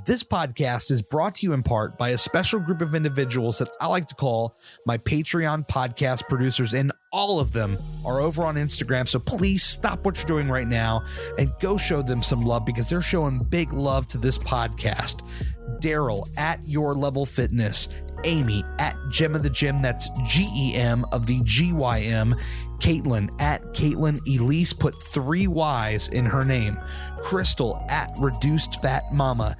This podcast is brought to you in part by a special group of individuals that I like to call my Patreon podcast producers, and all of them are over on Instagram. So please stop what you're doing right now and go show them some love, because they're showing big love to this podcast. Daryl at Your Level Fitness, Amy at Gem of the Gym, that's GEM of the GYM, Caitlin at Caitlin Elise, put 3 Y's in her name, Crystal at Reduced Fat Mama,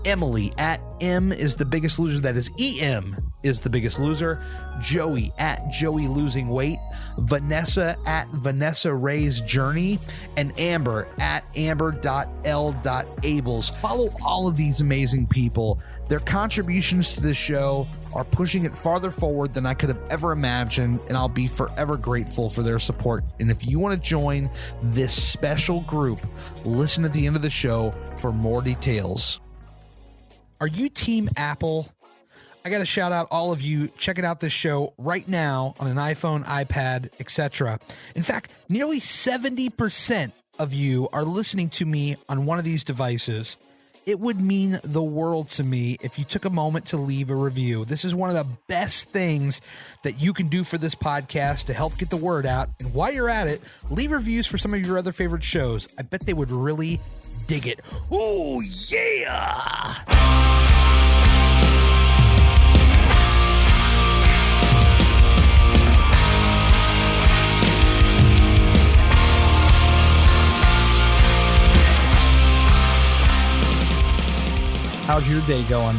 Emily at M is the Biggest Loser, that is EM is the Biggest Loser, Joey at Joey Losing Weight, Vanessa at Vanessa Ray's Journey, and Amber at amber.l.ables. Follow all of these amazing people. Their contributions to this show are pushing it farther forward than I could have ever imagined, and I'll be forever grateful for their support. And if you want to join this special group, listen at the end of the show for more details. Are you Team Apple? I got to shout out all of you checking out this show right now on an iPhone, iPad, etc. In fact, nearly 70% of you are listening to me on one of these devices. It would mean the world to me if you took a moment to leave a review. This is one of the best things that you can do for this podcast to help get the word out. And while you're at it, leave reviews for some of your other favorite shows. I bet they would really dig it. Oh, yeah! How's your day going?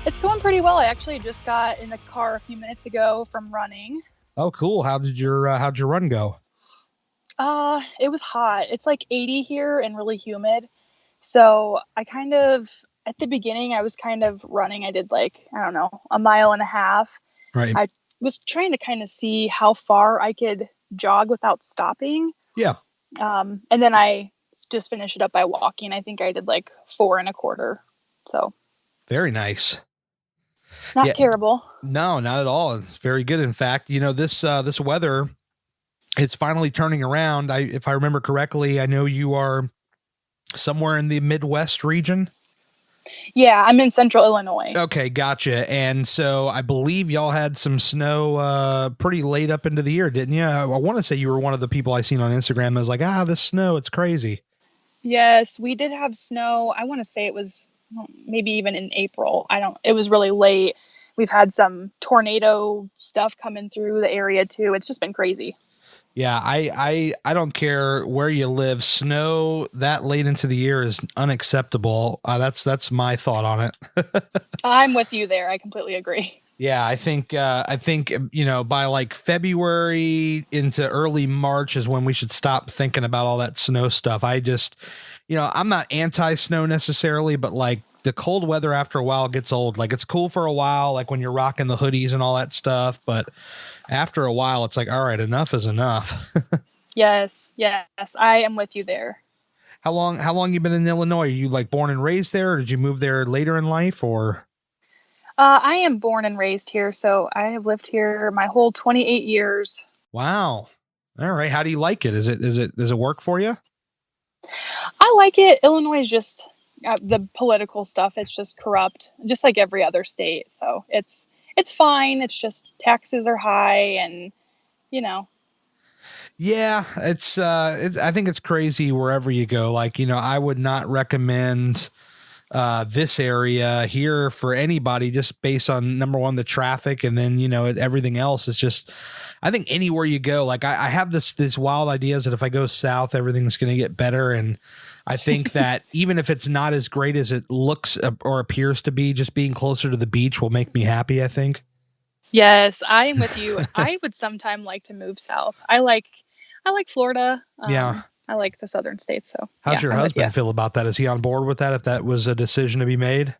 It's going pretty well. I actually just got in the car a few minutes ago from running. Oh, cool. How'd your run go? It was hot. It's like 80 here and really humid. So at the beginning, I was kind of running. I did like, I don't know, a mile and a half. Right. I was trying to kind of see how far I could jog without stopping. Yeah. And then I just finished it up by walking. I think I did like 4.25. So very nice. Not terrible. No, not at all. It's very good. In fact, you know, this weather, it's finally turning around. If I remember correctly, I know you are somewhere in the Midwest region. Yeah, I'm in central Illinois. Okay, gotcha. And so I believe y'all had some snow pretty late up into the year, didn't you? I want to say you were one of the people I seen on Instagram that was like, this snow, it's crazy. Yes, we did have snow. I want to say it was maybe even in April. It was really late. We've had some tornado stuff coming through the area too. It's just been crazy. Yeah, I don't care where you live. Snow that late into the year is unacceptable. That's my thought on it. I'm with you there. I completely agree. Yeah, I think you know, by like February into early March is when we should stop thinking about all that snow stuff. I just, you know, I'm not anti-snow necessarily, but like the cold weather after a while gets old. Like it's cool for a while, like when you're rocking the hoodies and all that stuff, but after a while it's like, all right, enough is enough. Yes, I am with you there. How long you been in Illinois? Are you like born and raised there, or did you move there later in life, or? I am born and raised here, so I have lived here my whole 28 years. Wow. All right. How do you like it? Does it work for you? I like it. Illinois is just the political stuff. It's just corrupt, just like every other state. So it's fine. It's just taxes are high, and you know. Yeah, it's I think it's crazy wherever you go. Like, you know, I would not recommend this area here for anybody, just based on, number one, the traffic, and then, you know, everything else is just, I think anywhere you go, like I have this wild ideas that if I go south, everything's going to get better. And I think that even if it's not as great as it looks or appears to be, just being closer to the beach will make me happy, I think. Yes, I am with you. I would sometime like to move south. I like Florida. Yeah. I like the southern states. So how's your husband feel about that? Is he on board with that, if that was a decision to be made?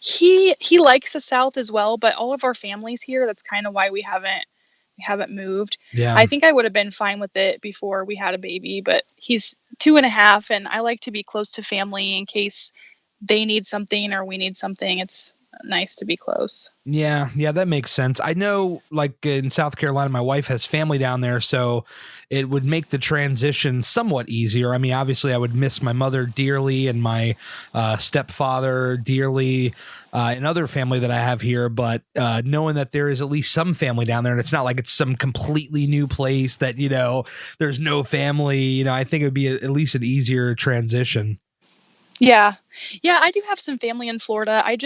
He likes the South as well, but all of our family's here. That's kind of why we haven't moved. Yeah. I think I would have been fine with it before we had a baby, but he's 2.5, and I like to be close to family in case they need something or we need something. It's nice to be close. Yeah, that makes sense. I know, like in South Carolina, my wife has family down there, so it would make the transition somewhat easier. I mean, obviously, I would miss my mother dearly and my stepfather dearly, and other family that I have here. But knowing that there is at least some family down there, and it's not like it's some completely new place that there's no family. I think it would be at least an easier transition. Yeah. Yeah, I do have some family in Florida. I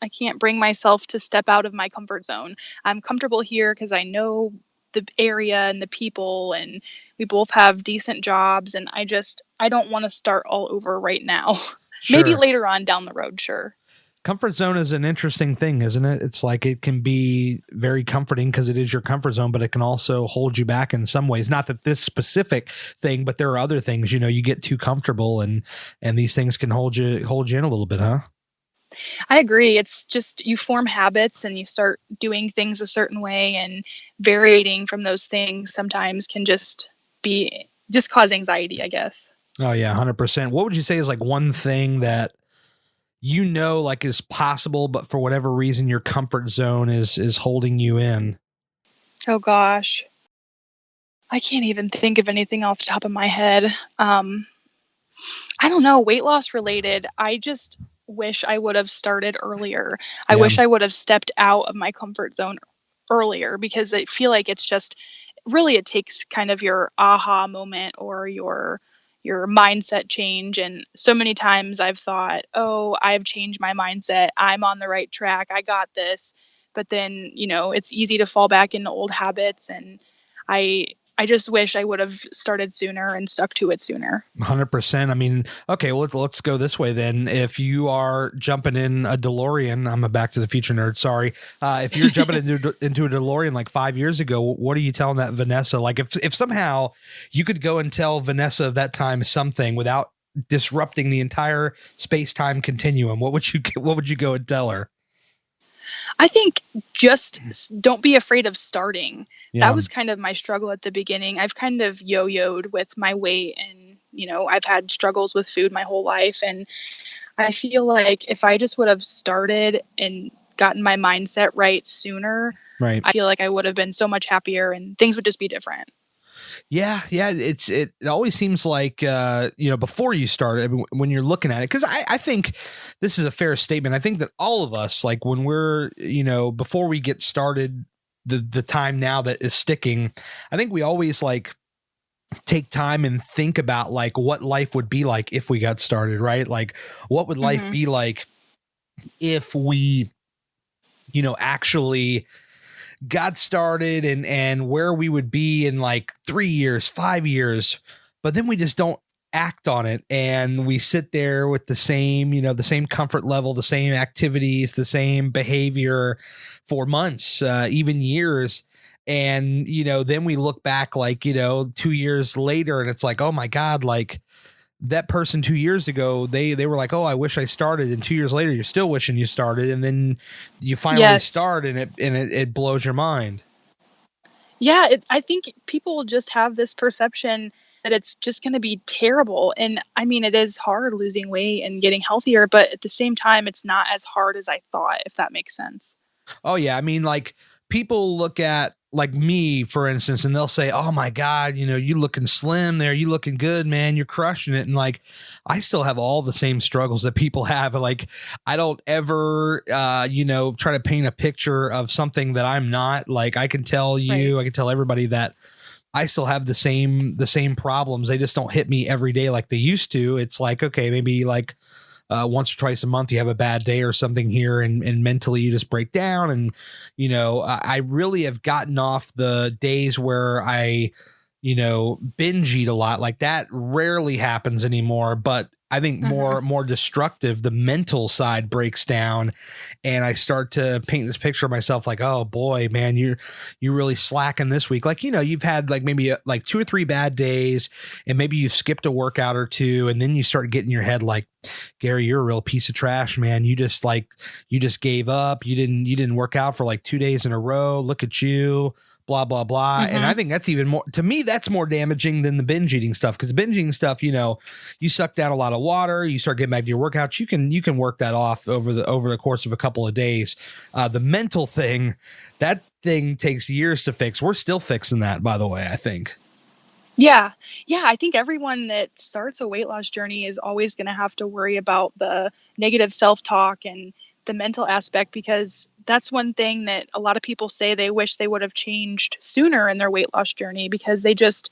can't bring myself to step out of my comfort zone. I'm comfortable here because I know the area and the people, and we both have decent jobs, and I don't want to start all over right now. Maybe Sure. later on down the road, sure. Comfort zone is an interesting thing, isn't it? It's like it can be very comforting because it is your comfort zone, but it can also hold you back in some ways. Not that this specific thing, but there are other things, you get too comfortable and these things can hold you in a little bit, huh? I agree. It's just you form habits and you start doing things a certain way, and varying from those things sometimes can just cause anxiety, I guess. Oh yeah, 100%. What would you say is like one thing that like is possible, but for whatever reason your comfort zone is holding you in? Oh gosh. I can't even think of anything off the top of my head. I don't know, weight loss related. I just wish I would have started earlier. I Yeah. wish I would have stepped out of my comfort zone earlier, because I feel like it's just really, it takes kind of your aha moment or your mindset change. And so many times I've thought, "Oh, I've changed my mindset. I'm on the right track. I got this." But then, it's easy to fall back into old habits, and I I just wish I would have started sooner and stuck to it sooner. 100%. I mean, okay, well, let's go this way then. If you are jumping in a DeLorean, I'm a Back to the Future nerd, sorry. If you're jumping into a DeLorean like 5 years ago, what are you telling that Vanessa? Like if somehow you could go and tell Vanessa of that time something without disrupting the entire space-time continuum, what would you go and tell her? I think just don't be afraid of starting. That Yeah. was kind of my struggle at the beginning. I've kind of yo-yoed with my weight, and I've had struggles with food my whole life, and I feel like if I just would have started and gotten my mindset right sooner, Right. I feel like I would have been so much happier and things would just be different. Yeah, it always seems like before you start, I mean, when you're looking at it, because I think this is a fair statement. I think that all of us, like when we're before we get started, the time now that is sticking, I think we always like take time and think about like what life would be like if we got started, right? Like what would life Mhm. be like if we actually got started, and where we would be in like 3 years, 5 years, but then we just don't act on it. And we sit there with the same, the same comfort level, the same activities, the same behavior for months, even years. And, then we look back like, 2 years later and it's like, oh my God, like that person 2 years ago, they were like, oh, I wish I started. And 2 years later, you're still wishing you started. And then you finally Yes. start and it blows your mind. Yeah, I think people just have this perception that it's just going to be terrible. And I mean, it is hard losing weight and getting healthier, but at the same time, it's not as hard as I thought, if that makes sense. Oh yeah, I mean, like people look at like me, for instance, and they'll say, "Oh my God, you looking slim there, you looking good, man, you're crushing it." And like, I still have all the same struggles that people have. Like, I don't ever, try to paint a picture of something that I'm not. Like, I can tell Right. you, I can tell everybody that I still have the same problems. They just don't hit me every day like they used to. It's like, okay, maybe like once or twice a month you have a bad day or something here, and mentally you just break down. And I really have gotten off the days where I binge eat a lot. Like that rarely happens anymore, but I think Hmm. more destructive, the mental side breaks down, and I start to paint this picture of myself like, oh boy, man, you're really slacking this week. Like, you've had like maybe like 2 or 3 bad days, and maybe you've skipped a workout or two, and then you start getting your head like, Gary, you're a real piece of trash, man. You just gave up. You didn't work out for like 2 days in a row. Look at you, blah, blah, blah. And I think that's even more, to me, that's more damaging than the binge eating stuff. Because binge eating stuff, you know, you suck down a lot of water, you start getting back to your workouts, you can work that off over the course of a couple of days. The mental thing, that thing takes years to fix. We're still fixing that, by the way, I think. Yeah. Yeah. I think everyone that starts a weight loss journey is always going to have to worry about the negative self-talk and the mental aspect, because that's one thing that a lot of people say they wish they would have changed sooner in their weight loss journey, because they just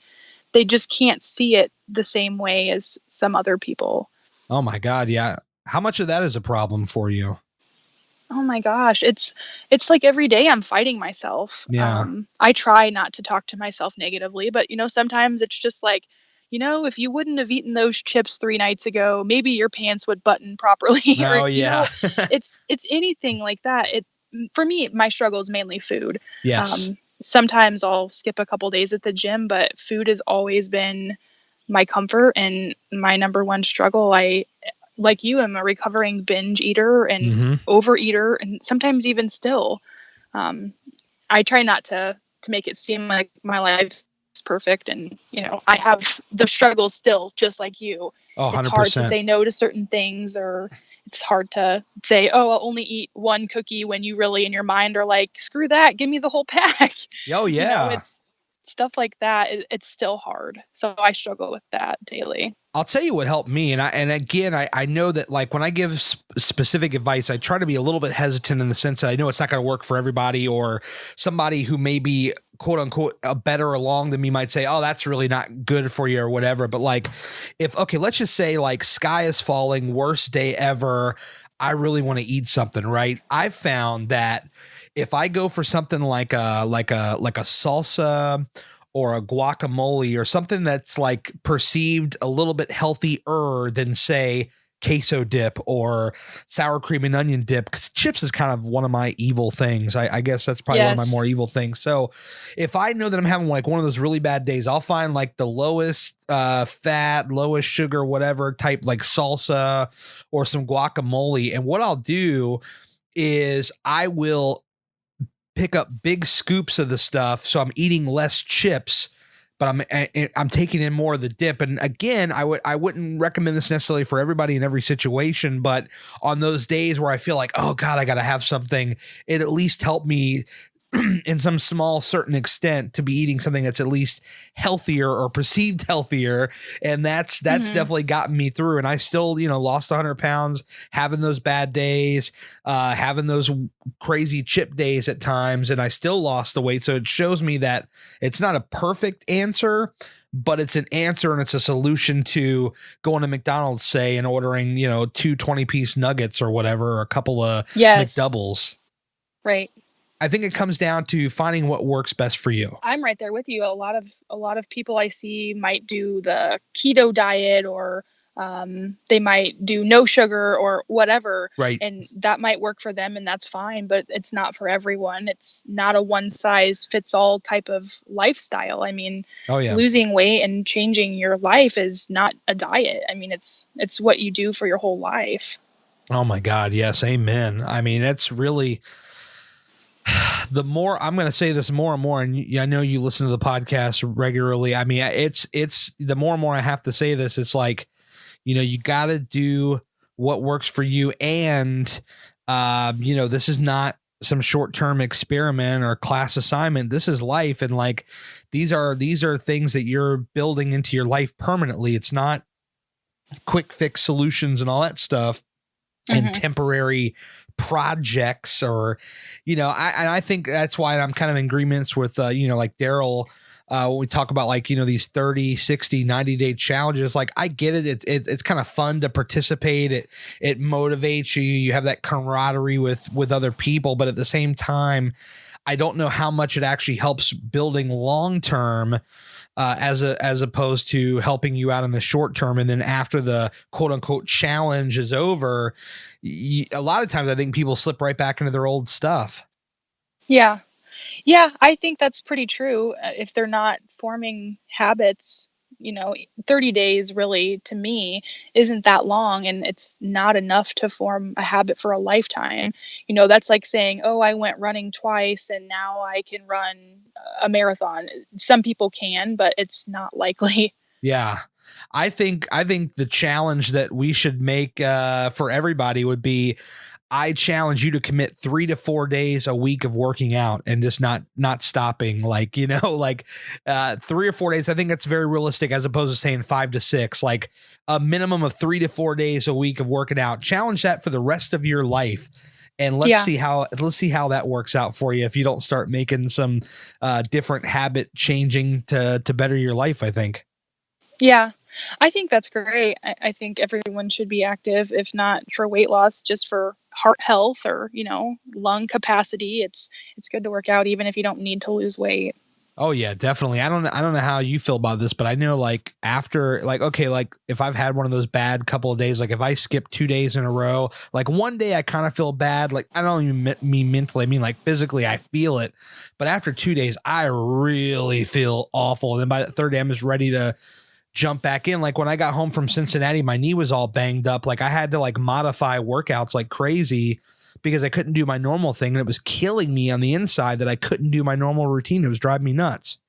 can't see it the same way as some other people. Oh my God. Yeah. How much of that is a problem for you? Oh my gosh, it's like every day I'm fighting myself. Yeah. I try not to talk to myself negatively, but sometimes it's just like, if you wouldn't have eaten those chips 3 nights ago, maybe your pants would button properly. Oh yeah. It's anything like that. For me, my struggle is mainly food. Yes. Sometimes I'll skip a couple days at the gym, but food has always been my comfort and my number one struggle. Like you, am a recovering binge eater and overeater, and sometimes even still. I try not to make it seem like my life is perfect, and I have the struggles still, just like you. Oh, 100%. It's hard to say no to certain things, or it's hard to say, oh, I'll only eat one cookie, when you really in your mind are like, screw that, give me the whole pack. Oh yeah. It's stuff like that. It's still hard, so I struggle with that daily. I'll tell you what helped me. And again, I know that like when I give specific advice, I try to be a little bit hesitant in the sense that I know it's not going to work for everybody, or somebody who may be quote unquote a better along than me might say, oh, that's really not good for you or whatever. But like let's just say like sky is falling, worst day ever, I really want to eat something, right? I've found that if I go for something like a salsa or a guacamole or something that's like perceived a little bit healthier than say queso dip or sour cream and onion dip, because chips is kind of one of my evil things. I guess that's probably one of my more evil things. So if I know that I'm having like one of those really bad days, I'll find like the lowest fat, lowest sugar, whatever type, like salsa or some guacamole. And what I'll do is I will pick up big scoops of the stuff, so I'm eating less chips, but I'm taking in more of the dip. And again, I wouldn't recommend this necessarily for everybody in every situation, but on those days where I feel like, oh God, I got to have something, it at least helped me in some small certain extent to be eating something that's at least healthier or perceived healthier. And that's definitely gotten me through. And I still, lost 100 pounds, having those bad days, having those crazy chip days at times. And I still lost the weight. So it shows me that it's not a perfect answer, but it's an answer, and it's a solution to going to McDonald's, say, and ordering, 2 20-piece nuggets or whatever, or a couple of McDoubles. Right. I think it comes down to finding what works best for you. I'm right there with you. A lot of people I see might do the keto diet, or they might do no sugar or whatever. Right. And that might work for them, and that's fine, but it's not for everyone. It's not a one size fits all type of lifestyle. I mean, losing weight and changing your life is not a diet. I mean, it's what you do for your whole life. Oh my God. Yes. Amen. I mean, that's really, the more I'm going to say this more and more, and I know you listen to the podcast regularly. I mean, it's the more and more I have to say this, it's like, you got to do what works for you. And, this is not some short-term experiment or class assignment. This is life. And like, these are things that you're building into your life permanently. It's not quick fix solutions and all that stuff and temporary projects, or I think that's why I'm kind of in agreements with like Daryl when we talk about like these 30, 60, 90-day challenges. Like, I get it, it's kind of fun to participate, it motivates you have that camaraderie with other people, but at the same time I don't know how much it actually helps building long term as opposed to helping you out in the short term. And then after the quote unquote challenge is over, a lot of times I think people slip right back into their old stuff. Yeah, I think that's pretty true. If they're not forming habits 30 days really to me isn't that long, and it's not enough to form a habit for a lifetime. That's like saying, oh, I went running twice and now I can run a marathon. Some people can, but it's not likely. Yeah. I think the challenge that we should make for everybody would be, I challenge you to commit 3 to 4 days a week of working out and just not stopping. Like, 3 or 4 days. I think that's very realistic, as opposed to saying 5 to 6, like a minimum of 3 to 4 days a week of working out. Challenge that for the rest of your life. And let's see how that works out for you if you don't start making some different habit changing to better your life, I think. Yeah, I think that's great. I think everyone should be active, if not for weight loss, just for heart health or, lung capacity. It's good to work out even if you don't need to lose weight. Oh yeah, definitely. I don't know how you feel about this, but I know like after okay, like if I've had one of those bad couple of days, like if I skip 2 days in a row, like one day I kind of feel bad. Like I don't even mean mentally, I mean like physically I feel it. But after 2 days, I really feel awful. And then by the third day, I'm just ready to jump back in. Like when I got home from Cincinnati, my knee was all banged up. Like I had to like modify workouts like crazy because I couldn't do my normal thing. And it was killing me on the inside that I couldn't do my normal routine. It was driving me nuts.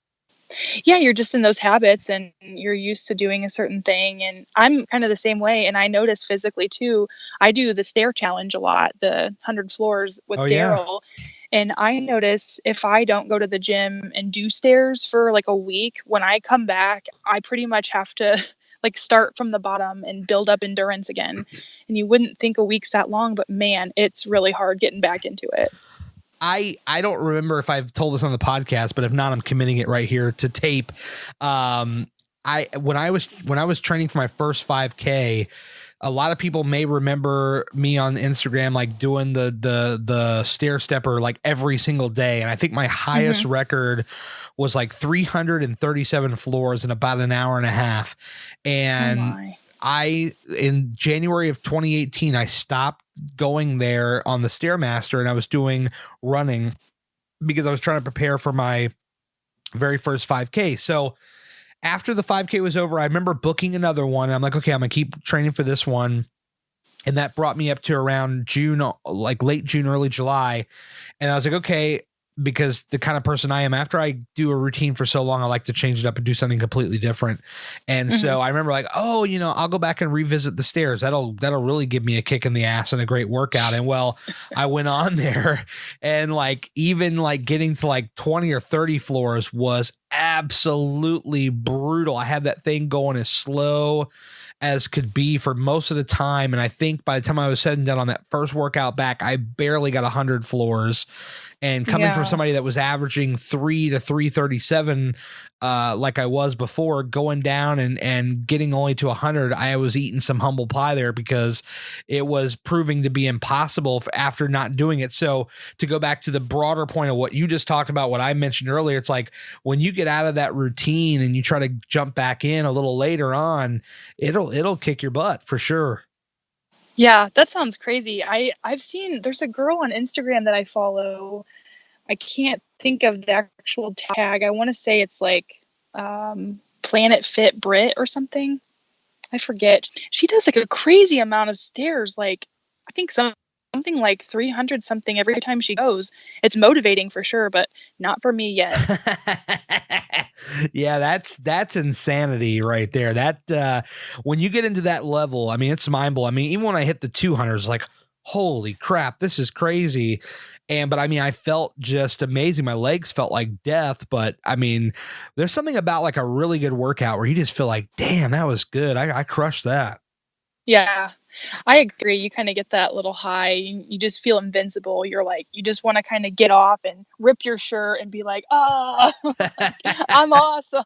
Yeah, you're just in those habits and you're used to doing a certain thing. And I'm kind of the same way. And I notice physically too, I do the stair challenge a lot, the 100 floors with Daryl. And I notice if I don't go to the gym and do stairs for like a week, when I come back, I pretty much have to like start from the bottom and build up endurance again. And you wouldn't think a week's that long, but man, it's really hard getting back into it. I don't remember if I've told this on the podcast, but if not, I'm committing it right here to tape. When I was training for my first 5K, a lot of people may remember me on Instagram, like doing the stair stepper like every single day. And I think my highest record was like 337 floors in about an hour and a half. And in January of 2018, I stopped going there on the Stairmaster and I was doing running because I was trying to prepare for my very first 5K. So after the 5K was over, I remember booking another one. I'm like, okay, I'm going to keep training for this one. And that brought me up to around June, like late June, early July. And I was like, okay, because the kind of person I am, after I do a routine for so long, I like to change it up and do something completely different. And so I remember like, oh, I'll go back and revisit the stairs. That'll really give me a kick in the ass and a great workout. And well, I went on there and like, even like getting to like 20 or 30 floors was absolutely brutal. I had that thing going as slow as could be for most of the time. And I think by the time I was said and done on that first workout back, I barely got 100 floors. And coming from somebody that was averaging 3 to 337, like I was before, going down and getting only to 100, I was eating some humble pie there because it was proving to be impossible after not doing it. So to go back to the broader point of what you just talked about, what I mentioned earlier, it's like when you get out of that routine and you try to jump back in a little later on, it'll kick your butt for sure. Yeah, that sounds crazy. I've seen there's a girl on Instagram that I follow. I can't think of the actual tag. I want to say it's like Planet Fit Brit or something. I forget. She does like a crazy amount of stairs. Like I think something like 300 something every time she goes. It's motivating for sure, but not for me yet. Yeah, that's insanity right there. That when you get into that level, I mean, it's mind blowing. I mean, even when I hit the 200s, like, holy crap, this is crazy. But I mean, I felt just amazing. My legs felt like death, but I mean, there's something about like a really good workout where you just feel like, damn, that was good. I crushed that. Yeah, I agree. You kind of get that little high. You just feel invincible. You're like, you just want to kind of get off and rip your shirt and be like, oh, I'm awesome.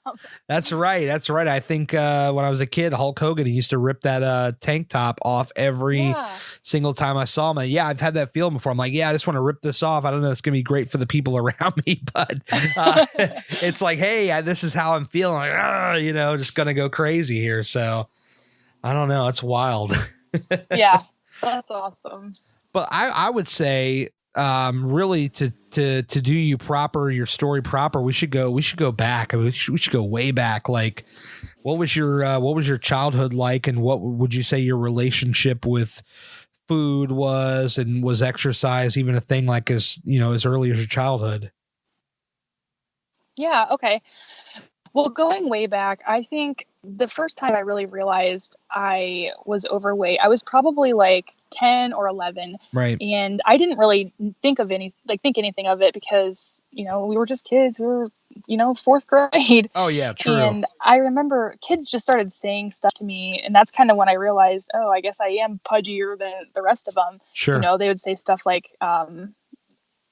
That's right. That's right. I think when I was a kid, Hulk Hogan, he used to rip that tank top off every single time I saw him. And yeah, I've had that feeling before. I'm like, yeah, I just want to rip this off. I don't know. It's going to be great for the people around me, but it's like, hey, this is how I'm feeling. Like, just going to go crazy here. So I don't know. It's wild. Yeah, that's awesome. But I would say really to do you proper, your story proper, we should go back. I mean, we should go way back. Like, what was your childhood like, and what would you say your relationship with food was, and was exercise even a thing, like, as early as your childhood? Yeah, okay. Well, going way back, I think the first time I really realized I was overweight, I was probably like 10 or 11, Right. and I didn't really think anything of it because, we were just kids. We were, 4th grade. Oh yeah, true. And I remember kids just started saying stuff to me, and that's kind of when I realized, oh, I guess I am pudgier than the rest of them. Sure. They would say stuff like,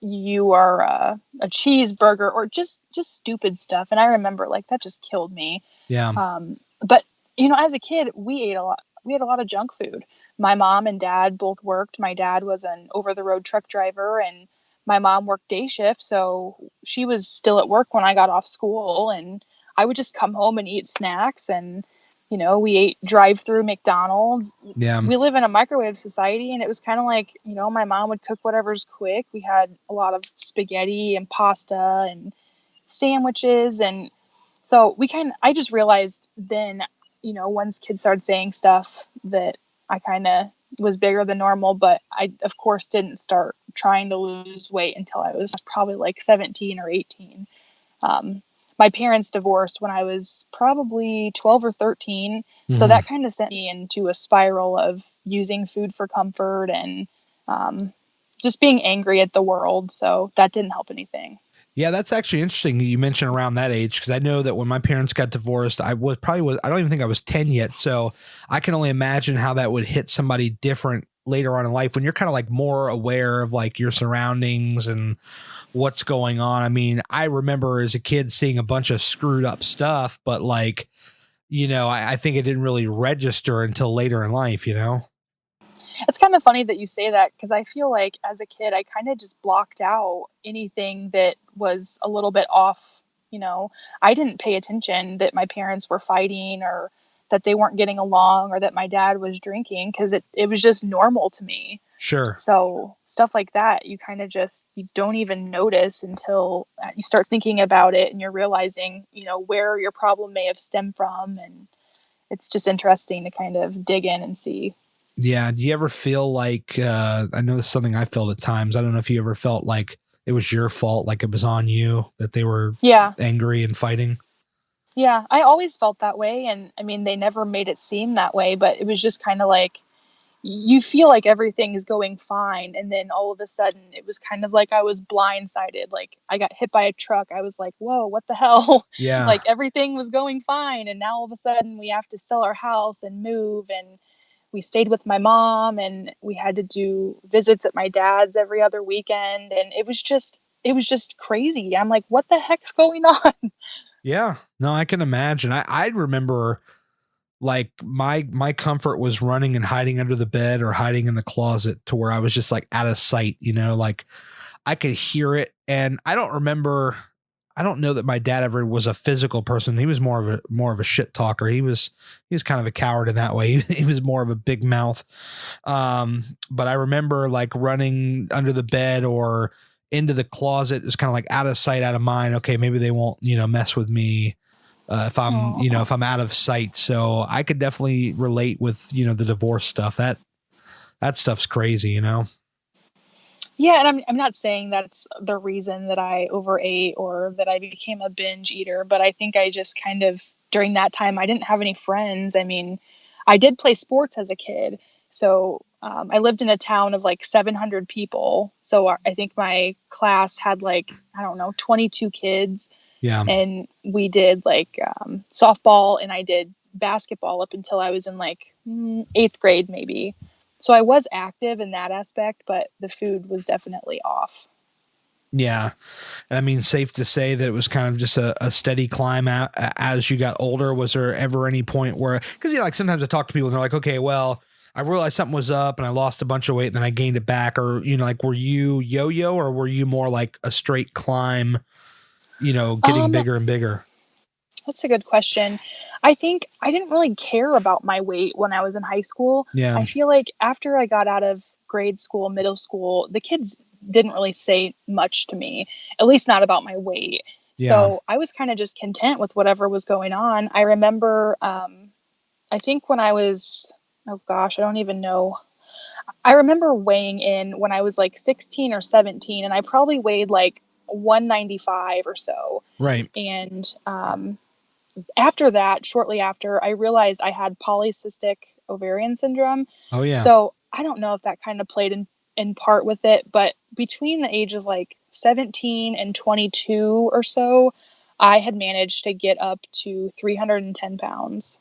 you are a cheeseburger, or just stupid stuff. And I remember, like, that just killed me. Yeah. But as a kid, we ate a lot. We had a lot of junk food. My mom and dad both worked. My dad was an over the road truck driver, and my mom worked day shift. So she was still at work when I got off school, and I would just come home and eat snacks. And we ate drive-through McDonald's. Yeah. We live in a microwave society, and it was kind of like, my mom would cook whatever's quick. We had a lot of spaghetti and pasta and sandwiches. And so I just realized then, once kids started saying stuff, that I kind of was bigger than normal. But I, of course, didn't start trying to lose weight until I was probably like 17 or 18. My parents divorced when I was probably 12 or 13. So that kind of sent me into a spiral of using food for comfort and just being angry at the world. So that didn't help anything. Yeah, that's actually interesting that you mentioned around that age, because I know that when my parents got divorced, I don't even think I was 10 yet. So I can only imagine how that would hit somebody different later on in life, when you're kind of like more aware of like your surroundings and what's going on. I mean, I remember as a kid seeing a bunch of screwed up stuff, but like, I think it didn't really register until later in life, It's kind of funny that you say that, because I feel like as a kid, I kind of just blocked out anything that was a little bit off. I didn't pay attention that my parents were fighting, or that they weren't getting along, or that my dad was drinking, because it was just normal to me. Sure. So stuff like that, you kind of you don't even notice until you start thinking about it, and you're realizing, where your problem may have stemmed from. And it's just interesting to kind of dig in and see. Yeah. Do you ever feel like, I know this is something I felt at times. I don't know if you ever felt like it was your fault, like it was on you, that they were angry and fighting. Yeah, I always felt that way. And I mean, they never made it seem that way, but it was just kind of like, you feel like everything is going fine. And then all of a sudden it was kind of like I was blindsided. Like, I got hit by a truck. I was like, whoa, what the hell? Yeah. Like, everything was going fine. And now all of a sudden we have to sell our house and move. And we stayed with my mom, and we had to do visits at my dad's every other weekend. And it was just crazy. I'm like, what the heck's going on? Yeah, no, I can imagine. I remember, like, my comfort was running and hiding under the bed or hiding in the closet, to where I was just like out of sight, like I could hear it. And I don't know that my dad ever was a physical person. He was more of a shit talker. He was kind of a coward in that way. He was more of a big mouth. But I remember like running under the bed or into the closet, is kind of like out of sight, out of mind. Okay, maybe they won't, mess with me if I'm, if I'm out of sight. So I could definitely relate with, the divorce stuff. That stuff's crazy, Yeah, and I'm not saying that's the reason that I overate or that I became a binge eater, but I think I just kind of, during that time, I didn't have any friends. I mean, I did play sports as a kid. So I lived in a town of like 700 people. So I think my class had like, I don't know, 22 kids. Yeah. And we did like softball, and I did basketball up until I was in like 8th grade, maybe. So I was active in that aspect, but the food was definitely off. Yeah. I mean, safe to say that it was kind of just a steady climb out as you got older. Was there ever any point where, because, like sometimes I talk to people and they're like, okay, well, I realized something was up and I lost a bunch of weight and then I gained it back, or, like, were you yo-yo, or were you more like a straight climb, getting bigger and bigger? That's a good question. I think I didn't really care about my weight when I was in high school. Yeah. I feel like after I got out of grade school, middle school, the kids didn't really say much to me, at least not about my weight. Yeah. So I was kind of just content with whatever was going on. I remember, I think when I was, oh gosh, I don't even know. I remember weighing in when I was like 16 or 17, and I probably weighed like 195 or so. Right. And after that, shortly after, I realized I had polycystic ovarian syndrome. Oh yeah. So I don't know if that kind of played in part with it, but between the age of like 17 and 22 or so, I had managed to get up to 310 pounds.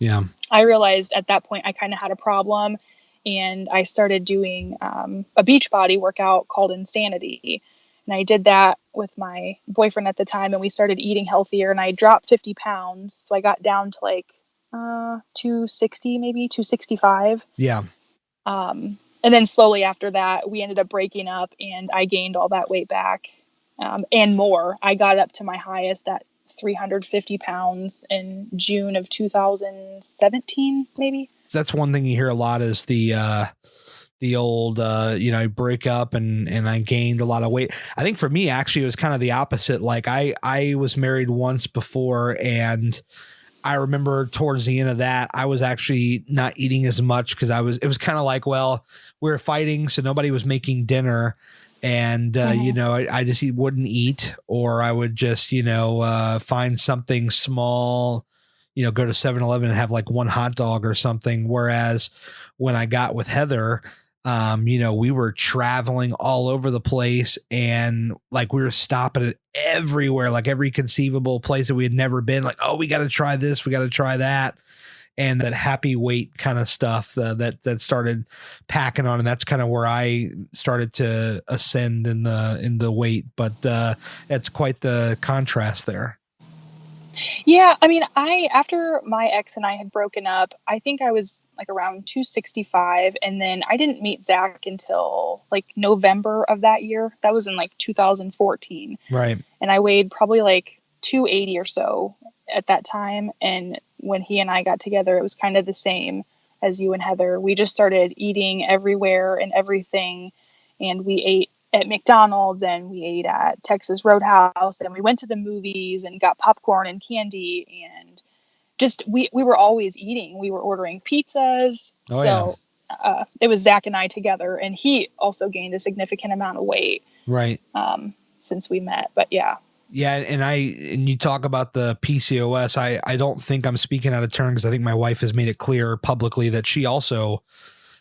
Yeah. I realized at that point I kind of had a problem, and I started doing a beach body workout called Insanity. And I did that with my boyfriend at the time, and we started eating healthier, and I dropped 50 pounds. So I got down to like 260, maybe 265. Yeah. And then slowly after that, we ended up breaking up, and I gained all that weight back and more. I got up to my highest at 350 pounds in June of 2017, maybe. That's one thing you hear a lot is the old, I break up and I gained a lot of weight. I think for me, actually, it was kind of the opposite. Like I was married once before, and I remember towards the end of that, I was actually not eating as much because it was kind of like, well, we were fighting, so nobody was making dinner. And, I just wouldn't eat, or I would just, find something small, go to 7-Eleven and have like one hot dog or something. Whereas when I got with Heather, we were traveling all over the place, and like we were stopping at everywhere, like every conceivable place that we had never been, like, oh, we got to try this, we got to try that. And that happy weight kind of stuff that started packing on. And that's kind of where I started to ascend in the weight, but it's quite the contrast there. Yeah, I mean, after my ex and I had broken up, I think I was like around 265, and then I didn't meet Zach until like November of that year. That was in like 2014. Right. And I weighed probably like 280 or so at that time. And when he and I got together, it was kind of the same as you and Heather. We just started eating everywhere and everything, and we ate at McDonald's, and we ate at Texas Roadhouse, and we went to the movies and got popcorn and candy, and just we were always eating. We were ordering pizzas. Oh, so it was Zach and I together, and he also gained a significant amount of weight right since we met. But yeah. Yeah, and you talk about the PCOS. I don't think I'm speaking out of turn, because I think my wife has made it clear publicly that she also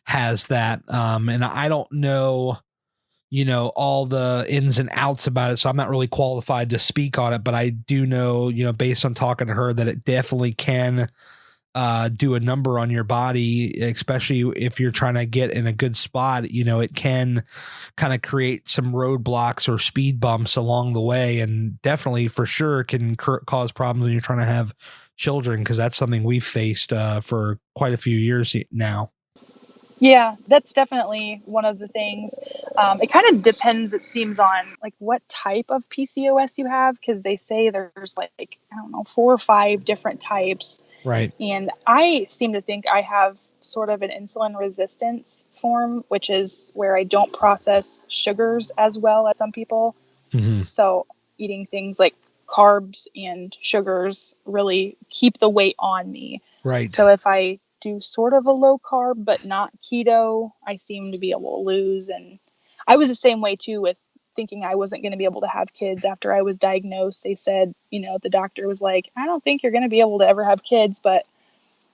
has that. And I don't know, all the ins and outs about it, so I'm not really qualified to speak on it. But I do know, based on talking to her, that it definitely can do a number on your body, especially if you're trying to get in a good spot. It can kind of create some roadblocks or speed bumps along the way, and definitely for sure can cause problems when you're trying to have children, because that's something we've faced for quite a few years now. Yeah, that's definitely one of the things. It kind of depends, it seems, on like what type of PCOS you have, because they say there's like, I don't know, 4 or 5 different types. Right. And I seem to think I have sort of an insulin resistance form, which is where I don't process sugars as well as some people. Mm-hmm. So eating things like carbs and sugars really keep the weight on me. Right. So if I do sort of a low carb but not keto, I seem to be able to lose. And I was the same way too, with thinking I wasn't going to be able to have kids after I was diagnosed. They said, the doctor was like, I don't think you're going to be able to ever have kids, but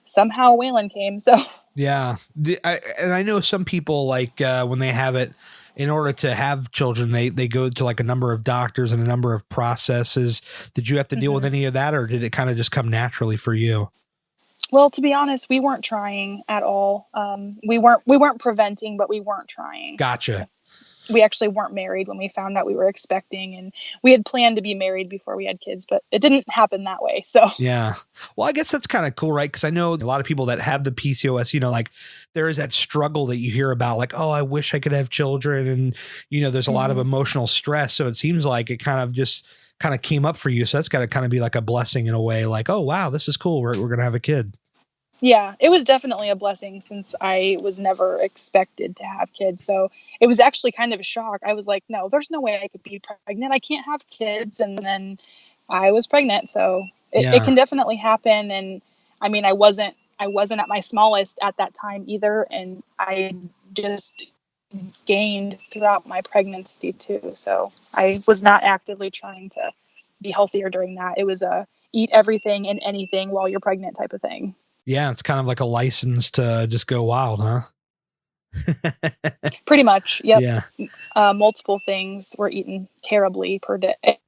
somehow Waylon came. So yeah. And I know some people, like when they have it, in order to have children, they go to like a number of doctors and a number of processes. Did you have to deal with any of that, or did it kind of just come naturally for you? Well, to be honest, we weren't trying at all. We weren't preventing, but we weren't trying. Gotcha. We actually weren't married when we found out we were expecting, and we had planned to be married before we had kids, but it didn't happen that way. So yeah. Well, I guess that's kind of cool, right? Because I know a lot of people that have the PCOS, like there is that struggle that you hear about, like, oh, I wish I could have children. And, there's a lot of emotional stress. So it seems like it kind of came up for you. So that's got to kind of be like a blessing in a way, like, oh, wow, this is cool. We're going to have a kid. Yeah, it was definitely a blessing since I was never expected to have kids. So it was actually kind of a shock. I was like, no, there's no way I could be pregnant. I can't have kids. And then I was pregnant. So it Yeah. can definitely happen. And I mean, I wasn't at my smallest at that time either. And I just gained throughout my pregnancy too. So I was not actively trying to be healthier during that. It was a eat everything and anything while you're pregnant type of thing. Yeah. It's kind of like a license to just go wild, huh? Pretty much. Yep. Yeah. Multiple things were eaten terribly per day.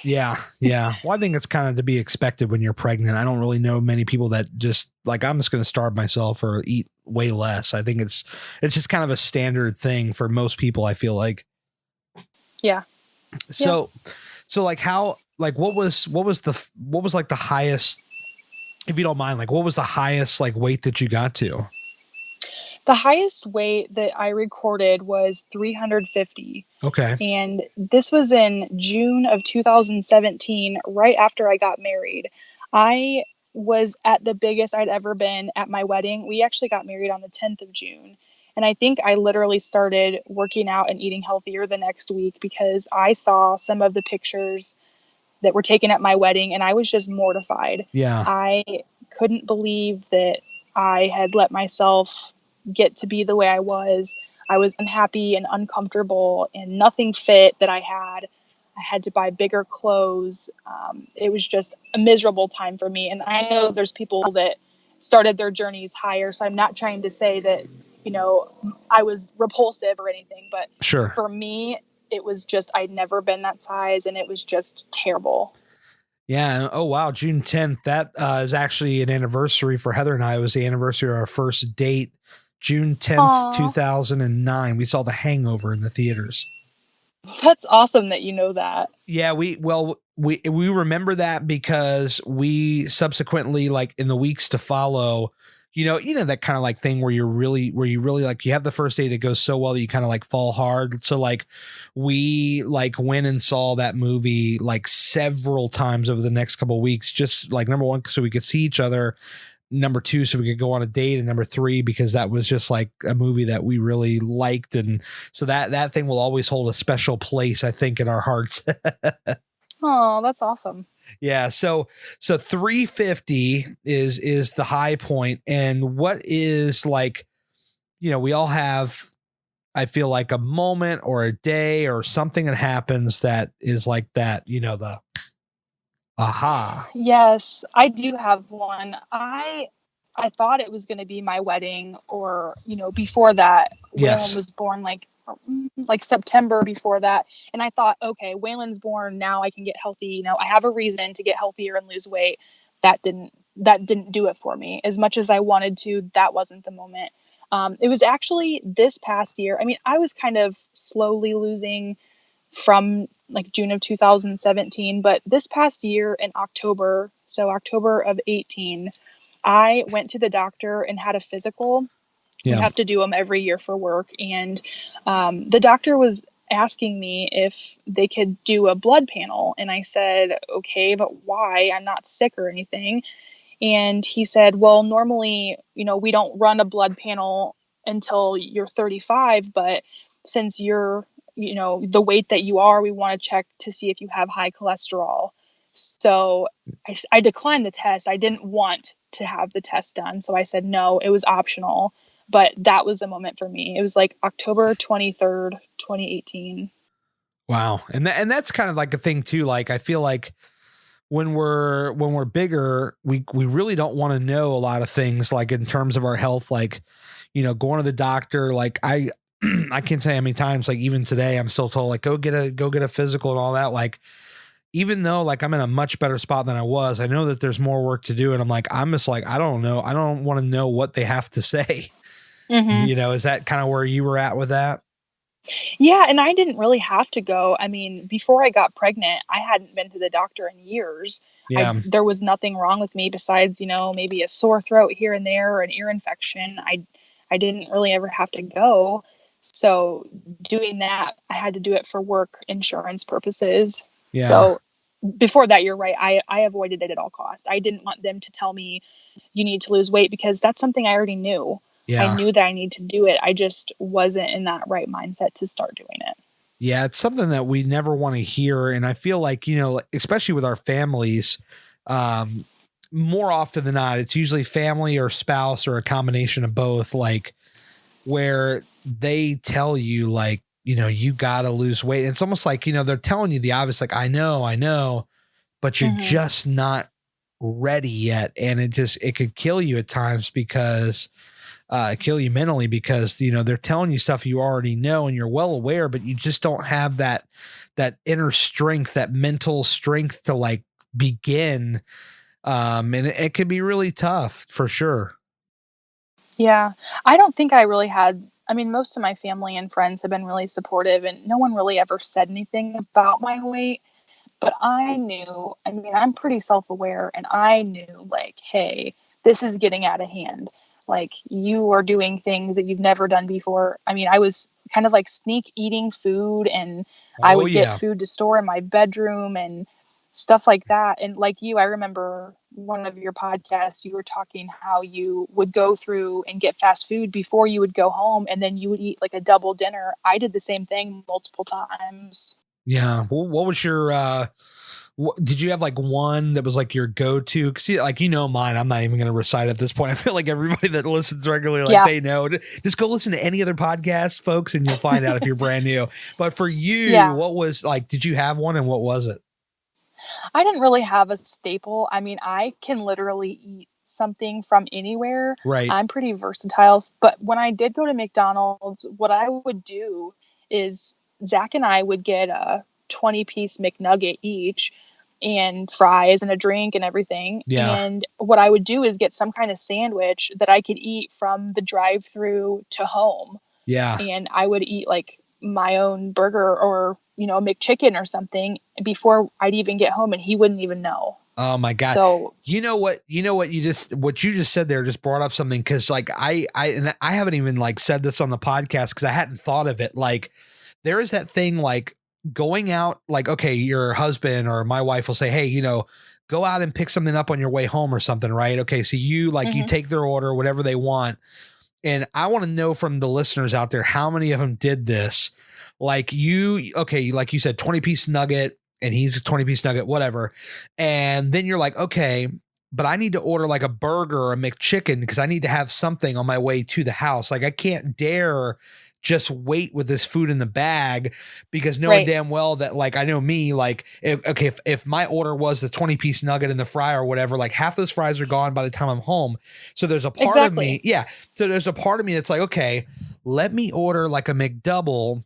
Yeah. Yeah. Well, I think it's kind of to be expected when you're pregnant. I don't really know many people that just like, I'm just going to starve myself or eat way less. I think it's just kind of a standard thing for most people, I feel like. Yeah. So, so like how, like what was like the highest, if you don't mind, like what was the highest like weight that you got to? The highest weight that I recorded was 350. Okay. And this was in June of 2017, right after I got married. I was at the biggest I'd ever been at my wedding. We actually got married on the 10th of June. And I think I literally started working out and eating healthier the next week because I saw some of the pictures that were taken at my wedding and I was just mortified. Yeah. I couldn't believe that I had let myself get to be the way I was. I was unhappy and uncomfortable and nothing fit that I had. I had to buy bigger clothes. It was just a miserable time for me. And I know there's people that started their journeys higher. So I'm not trying to say that, I was repulsive or anything, but Sure. for me, it was just, I'd never been that size and it was just terrible. Yeah. Oh, wow. June 10th. That is actually an anniversary for Heather and I. It was the anniversary of our first date, June 10th, Aw. 2009. We saw The Hangover in the theaters. That's awesome that you know that. Yeah. We remember that because we subsequently, like in the weeks to follow, that kind of like thing where you really like, you have the first date, it goes so well that you kind of like fall hard. So like we like went and saw that movie like several times over the next couple of weeks, just like number one, so we could see each other. Number two, so we could go on a date, and number three, because that was just like a movie that we really liked. And so that thing will always hold a special place, I think, in our hearts. Oh, that's awesome. Yeah. So 350 is the high point. And what is like, we all have, I feel like a moment or a day or something that happens that is like that, the aha. Yes, I do have one. I thought it was going to be my wedding or, before that. Yes. Waylon was born like September before that. And I thought, okay, Waylon's born, now I can get healthy. I have a reason to get healthier and lose weight. That didn't do it for me. As much as I wanted to, that wasn't the moment. It was actually this past year. I mean, I was kind of slowly losing from like June of 2017, but this past year in October, so October of 18, I went to the doctor and had a physical. Yeah. We have to do them every year for work. And the doctor was asking me if they could do a blood panel. And I said, okay, but why? I'm not sick or anything. And he said, well, normally, we don't run a blood panel until you're 35, but since you're, the weight that you are, we want to check to see if you have high cholesterol. So I declined the test. I didn't want to have the test done. So I said, no, it was optional. But that was the moment for me. It was like October 23rd, 2018. Wow. And that's kind of like a thing too. Like, I feel like when we're bigger, we really don't want to know a lot of things, like in terms of our health, like, going to the doctor. Like I can't tell you how many times, like even today, I'm still told like, go get a physical and all that. Like, even though like I'm in a much better spot than I was, I know that there's more work to do. And I'm just like, I don't know. I don't want to know what they have to say. Mm-hmm. Is that kind of where you were at with that? Yeah, and I didn't really have to go. I mean, before I got pregnant, I hadn't been to the doctor in years. Yeah. There was nothing wrong with me besides, maybe a sore throat here and there or an ear infection. I didn't really ever have to go. So doing that, I had to do it for work insurance purposes. Yeah. So before that, you're right. I avoided it at all costs. I didn't want them to tell me, you need to lose weight, because that's something I already knew. I knew that I need to do it. I just wasn't in that right mindset to start doing it. Yeah, it's something that we never want to hear. And I feel like, you know, especially with our families, more often than not, it's usually family or spouse or a combination of both, like where they tell you, like, you know, you got to lose weight. And it's almost like, you know, they're telling you the obvious, like, I know, but you're just not ready yet. And it could kill you at times because kill you mentally, because, you know, they're telling you stuff you already know and you're well aware, but you just don't have that inner strength, that mental strength to like begin. And it can be really tough for sure. Yeah. I don't think I really had, I mean, most of my family and friends have been really supportive, and no one really ever said anything about my weight. But I knew, I mean, I'm pretty self-aware, and I knew, like, hey, this is getting out of hand. Like, you are doing things that you've never done before. I mean, I was kind of like sneak eating food, and I Oh would get yeah. food to store in my bedroom and stuff like that. And like you, I remember one of your podcasts, you were talking how you would go through and get fast food before you would go home, and then you would eat like a double dinner. I did the same thing multiple times. Yeah. What was your, did you have like one that was like your go-to? Cause see, like, you know, mine, I'm not even going to recite at this point. I feel like everybody that listens regularly, like they know. Just go listen to any other podcast, folks, and you'll find out if you're brand new. But for you, what was like, did you have one, and what was it? I didn't really have a staple. I mean, I can literally eat something from anywhere. Right. I'm pretty versatile. But when I did go to McDonald's, what I would do is Zach and I would get a 20-piece McNugget each, and fries and a drink and everything. Yeah. And what I would do is get some kind of sandwich that I could eat from the drive-through to home. Yeah. And I would eat like my own burger or, you know, McChicken or something before I'd even get home, and he wouldn't even know. Oh my God. So you know what you just said there just brought up something. Cause like I haven't even like said this on the podcast, cause I hadn't thought of it. Like there is that thing, like going out, like, okay, your husband or my wife will say, hey, you know, go out and pick something up on your way home or something. Right. Okay. So you like, you take their order, whatever they want. And I want to know from the listeners out there, how many of them did this? Like like you said, 20-piece nugget, and he's a 20-piece nugget, whatever. And then you're like, okay, but I need to order like a burger or a McChicken because I need to have something on my way to the house. Like I can't dare just wait with this food in the bag, because knowing damn well that, like, I know me, like, if my order was the 20-piece nugget and the fry or whatever, like half those fries are gone by the time I'm home. So there's a part of me. Yeah. So there's a part of me that's like, okay, let me order like a McDouble.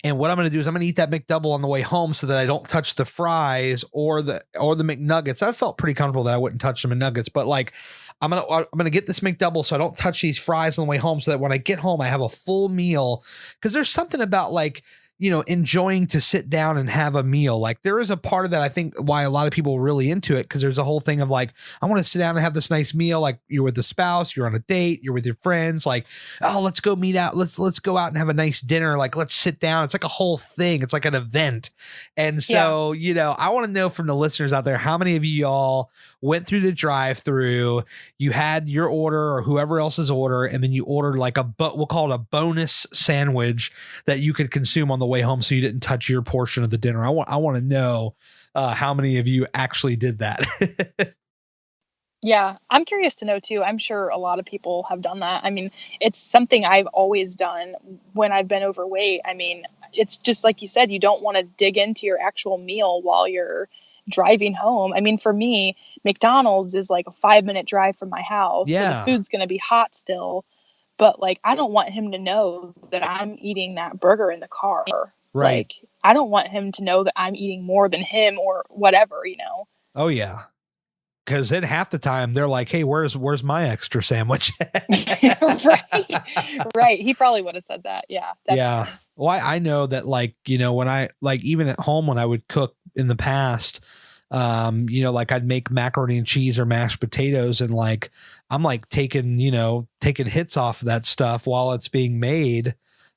And what I'm going to do is I'm going to eat that McDouble on the way home so that I don't touch the fries or the McNuggets. I felt pretty comfortable that I wouldn't touch the McNuggets, but like, I'm going to get this McDouble so I don't touch these fries on the way home, so that when I get home, I have a full meal. Cause there's something about, like, you know, enjoying to sit down and have a meal. Like there is a part of that, I think, why a lot of people are really into it. Cause there's a whole thing of like, I want to sit down and have this nice meal. Like you're with a spouse, you're on a date, you're with your friends, like, oh, let's go meet out. Let's go out and have a nice dinner. Like, let's sit down. It's like a whole thing. It's like an event. And so, you know, I want to know from the listeners out there, how many of y'all went through the drive-through, you had your order or whoever else's order, and then you ordered like we'll call it a bonus sandwich that you could consume on the way home, so you didn't touch your portion of the dinner. I want to know how many of you actually did that. Yeah, I'm curious to know too. I'm sure a lot of people have done that. I mean, it's something I've always done when I've been overweight. I mean, it's just like you said, you don't want to dig into your actual meal while you're driving home. I mean, for me, McDonald's is like a 5-minute drive from my house. So the food's going to be hot still. But like, I don't want him to know that I'm eating that burger in the car. Right. Like, I don't want him to know that I'm eating more than him or whatever, you know? Oh yeah. Cause then half the time they're like, hey, where's my extra sandwich? Right. He probably would have said that. Yeah. Definitely. Yeah. Well, I know that, like, you know, when I, like, even at home, when I would cook in the past, you know, like I'd make macaroni and cheese or mashed potatoes, and like, I'm like taking hits off of that stuff while it's being made.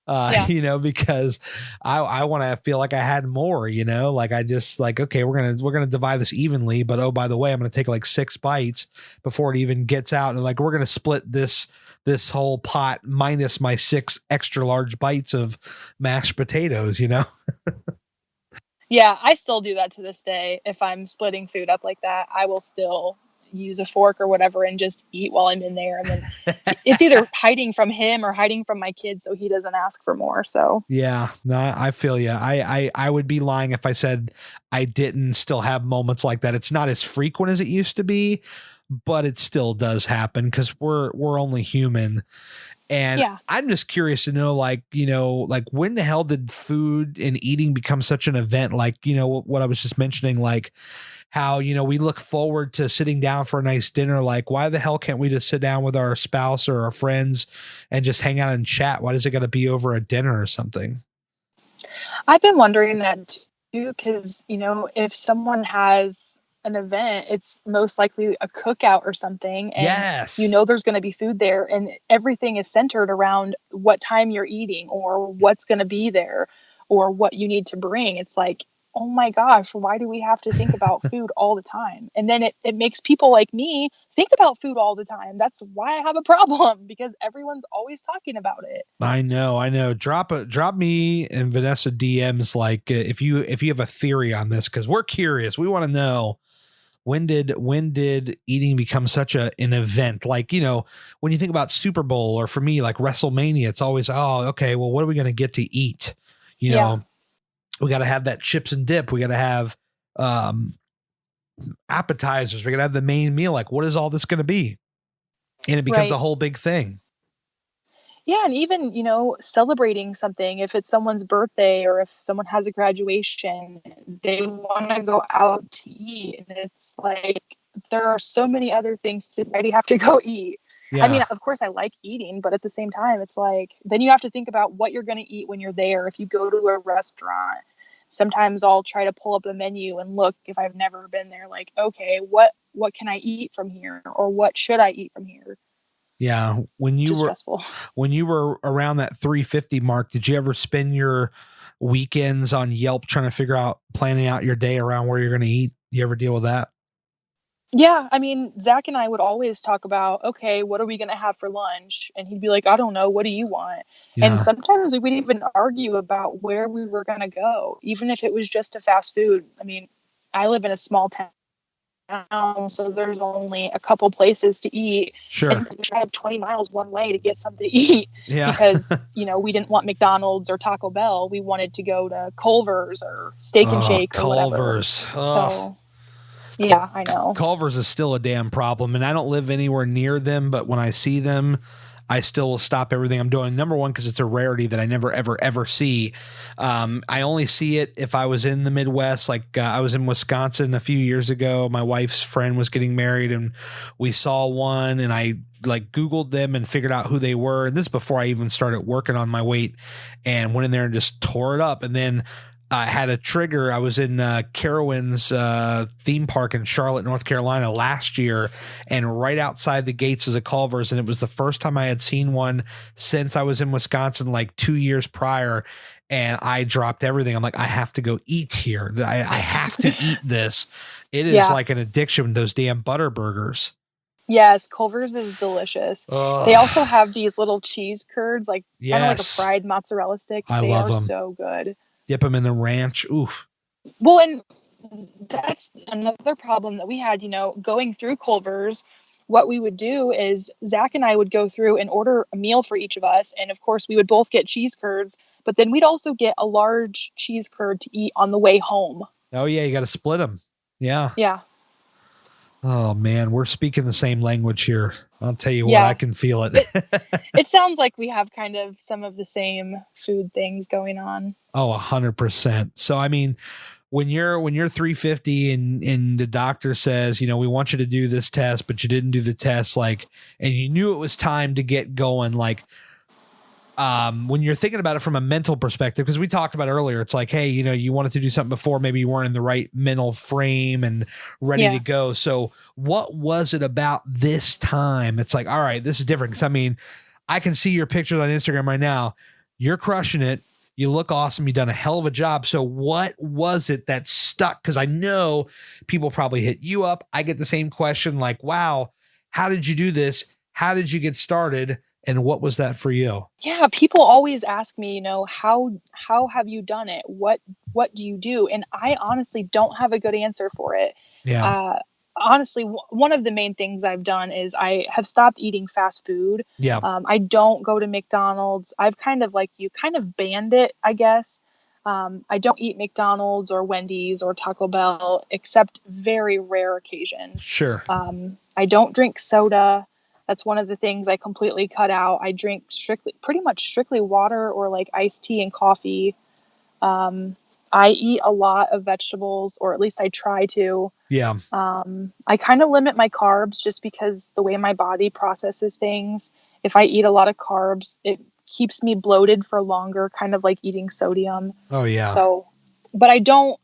Yeah. Because I want to feel like I had more, like I just like, okay, we're going to divide this evenly, but oh, by the way, I'm going to take like 6 bites before it even gets out. And like, we're going to split this whole pot minus my 6 extra large bites of mashed potatoes, Yeah, I still do that to this day. If I'm splitting food up like that, I will still use a fork or whatever and just eat while I'm in there. And then it's either hiding from him or hiding from my kid so he doesn't ask for more. So Yeah, no, I feel you. I would be lying if I said I didn't still have moments like that. It's not as frequent as it used to be, but it still does happen because we're only human. And yeah. I'm just curious to know, like, like when the hell did food and eating become such an event? Like, what I was just mentioning, like how, we look forward to sitting down for a nice dinner. Like, why the hell can't we just sit down with our spouse or our friends and just hang out and chat? Why does it got to be over a dinner or something? I've been wondering that too, because, if someone has an event, it's most likely a cookout or something. And Yes. there's going to be food there and everything is centered around what time you're eating or what's going to be there or what you need to bring. It's like, oh my gosh, why do we have to think about food all the time? And then it makes people like me think about food all the time. That's why I have a problem, because everyone's always talking about it. I know. Drop me and Vanessa DMs, like if you have a theory on this, because we're curious. We want to know when did eating become such an event? Like, when you think about Super Bowl, or for me, like WrestleMania, it's always, oh, okay, well, what are we going to get to eat? We got to have that chips and dip. We got to have appetizers. We got to have the main meal. Like, what is all this going to be? And it becomes a whole big thing. Yeah, and even, celebrating something, if it's someone's birthday or if someone has a graduation, they want to go out to eat. And it's like, there are so many other things to already have to go eat. Yeah. I mean, of course, I like eating, but at the same time, it's like, then you have to think about what you're going to eat when you're there. If you go to a restaurant, sometimes I'll try to pull up a menu and look, if I've never been there, like, okay, what can I eat from here? Or what should I eat from here? Yeah. When you were around that 350 mark, did you ever spend your weekends on Yelp trying to planning out your day around where you're going to eat? You ever deal with that? Yeah. I mean, Zach and I would always talk about, okay, what are we going to have for lunch? And he'd be like, I don't know. What do you want? Yeah. And sometimes we would even argue about where we were going to go, even if it was just a fast food. I mean, I live in a small town, so there's only a couple places to eat. Sure. And we drive 20 miles one way to get something to eat. Yeah. Because, we didn't want McDonald's or Taco Bell. We wanted to go to Culver's or Steak and Shake or Culver's. whatever. So, yeah, I know. Culver's is still a damn problem, and I don't live anywhere near them, but when I see them, I still will stop everything I'm doing. Number one, because it's a rarity that I never, ever, ever see. I only see it if I was in the Midwest. Like I was in Wisconsin a few years ago. My wife's friend was getting married and we saw one, and I like Googled them and figured out who they were. And this is before I even started working on my weight, and went in there and just tore it up. And then I had a trigger. I was in Carowinds theme park in Charlotte, North Carolina last year, and right outside the gates is a Culver's, and it was the first time I had seen one since I was in Wisconsin like 2 years prior, and I dropped everything. I'm like, I have to go eat here. I have to eat this. It is like an addiction, those damn butter burgers. Yes, Culver's is delicious. They also have these little cheese curds, like kind of like a fried mozzarella stick. I love them. So good. Dip them in the ranch. Oof. Well, and that's another problem that we had, going through Culver's. What we would do is Zach and I would go through and order a meal for each of us. And of course, we would both get cheese curds, but then we'd also get a large cheese curd to eat on the way home. Oh, yeah. You got to split them. Yeah. Yeah. Oh, man. We're speaking the same language here. I'll tell you what, I can feel it. It sounds like we have kind of some of the same food things going on. Oh, 100%. So, I mean, when you're 350 and the doctor says, we want you to do this test, but you didn't do the test, like, and you knew it was time to get going, like, when you're thinking about it from a mental perspective, because we talked about earlier, it's like, hey, you wanted to do something before, maybe you weren't in the right mental frame and ready to go. So what was it about this time? It's like, all right, this is different. Because I mean, I can see your pictures on Instagram right now. You're crushing it. You look awesome. You've done a hell of a job. So what was it that stuck? Because I know people probably hit you up. I get the same question like, wow, how did you do this? How did you get started? And what was that for you? Yeah, people always ask me, how have you done it? What do you do? And I honestly don't have a good answer for it. Yeah. Honestly, one of the main things I've done is I have stopped eating fast food. Yeah. I don't go to McDonald's. I've kind of like you kind of banned it, I guess. I don't eat McDonald's or Wendy's or Taco Bell except very rare occasions. Sure. I don't drink soda. That's one of the things I completely cut out. I drink pretty much strictly water or like iced tea and coffee. I eat a lot of vegetables, or at least I try to. Yeah. I kind of limit my carbs just because the way my body processes things. If I eat a lot of carbs, it keeps me bloated for longer, kind of like eating sodium. Oh yeah. So, but I don't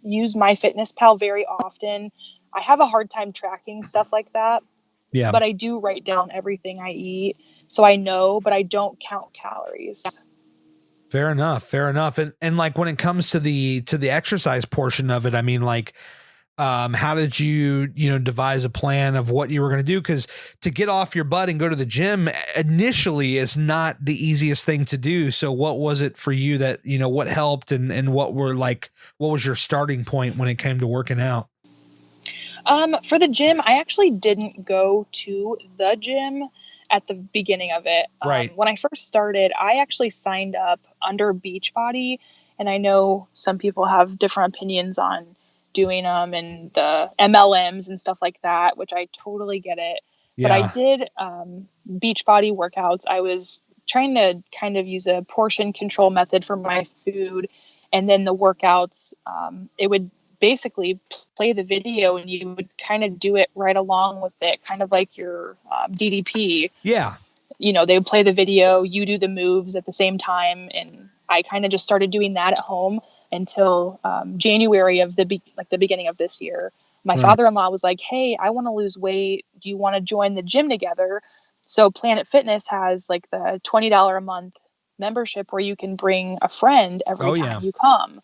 use MyFitnessPal very often. I have a hard time tracking stuff like that. Yeah. But I do write down everything I eat, so I know, but I don't count calories. Fair enough. Fair enough. And like when it comes to the exercise portion of it, I mean, like, how did you devise a plan of what you were going to do? Because to get off your butt and go to the gym initially is not the easiest thing to do. So what was it for you that, what helped and what was your starting point when it came to working out? For the gym, I actually didn't go to the gym at the beginning of it. Right. When I first started, I actually signed up under Beachbody, and I know some people have different opinions on doing them and the MLMs and stuff like that, which I totally get it. Yeah. But I did Beachbody workouts. I was trying to kind of use a portion control method for my food, and then the workouts, it would basically play the video and you would kind of do it right along with it, kind of like your DDP. Yeah. They would play the video, you do the moves at the same time. And I kind of just started doing that at home until January of the beginning of this year. My father-in-law was like, hey, I want to lose weight. Do you want to join the gym together? So Planet Fitness has like the $20 a month membership where you can bring a friend every time you come.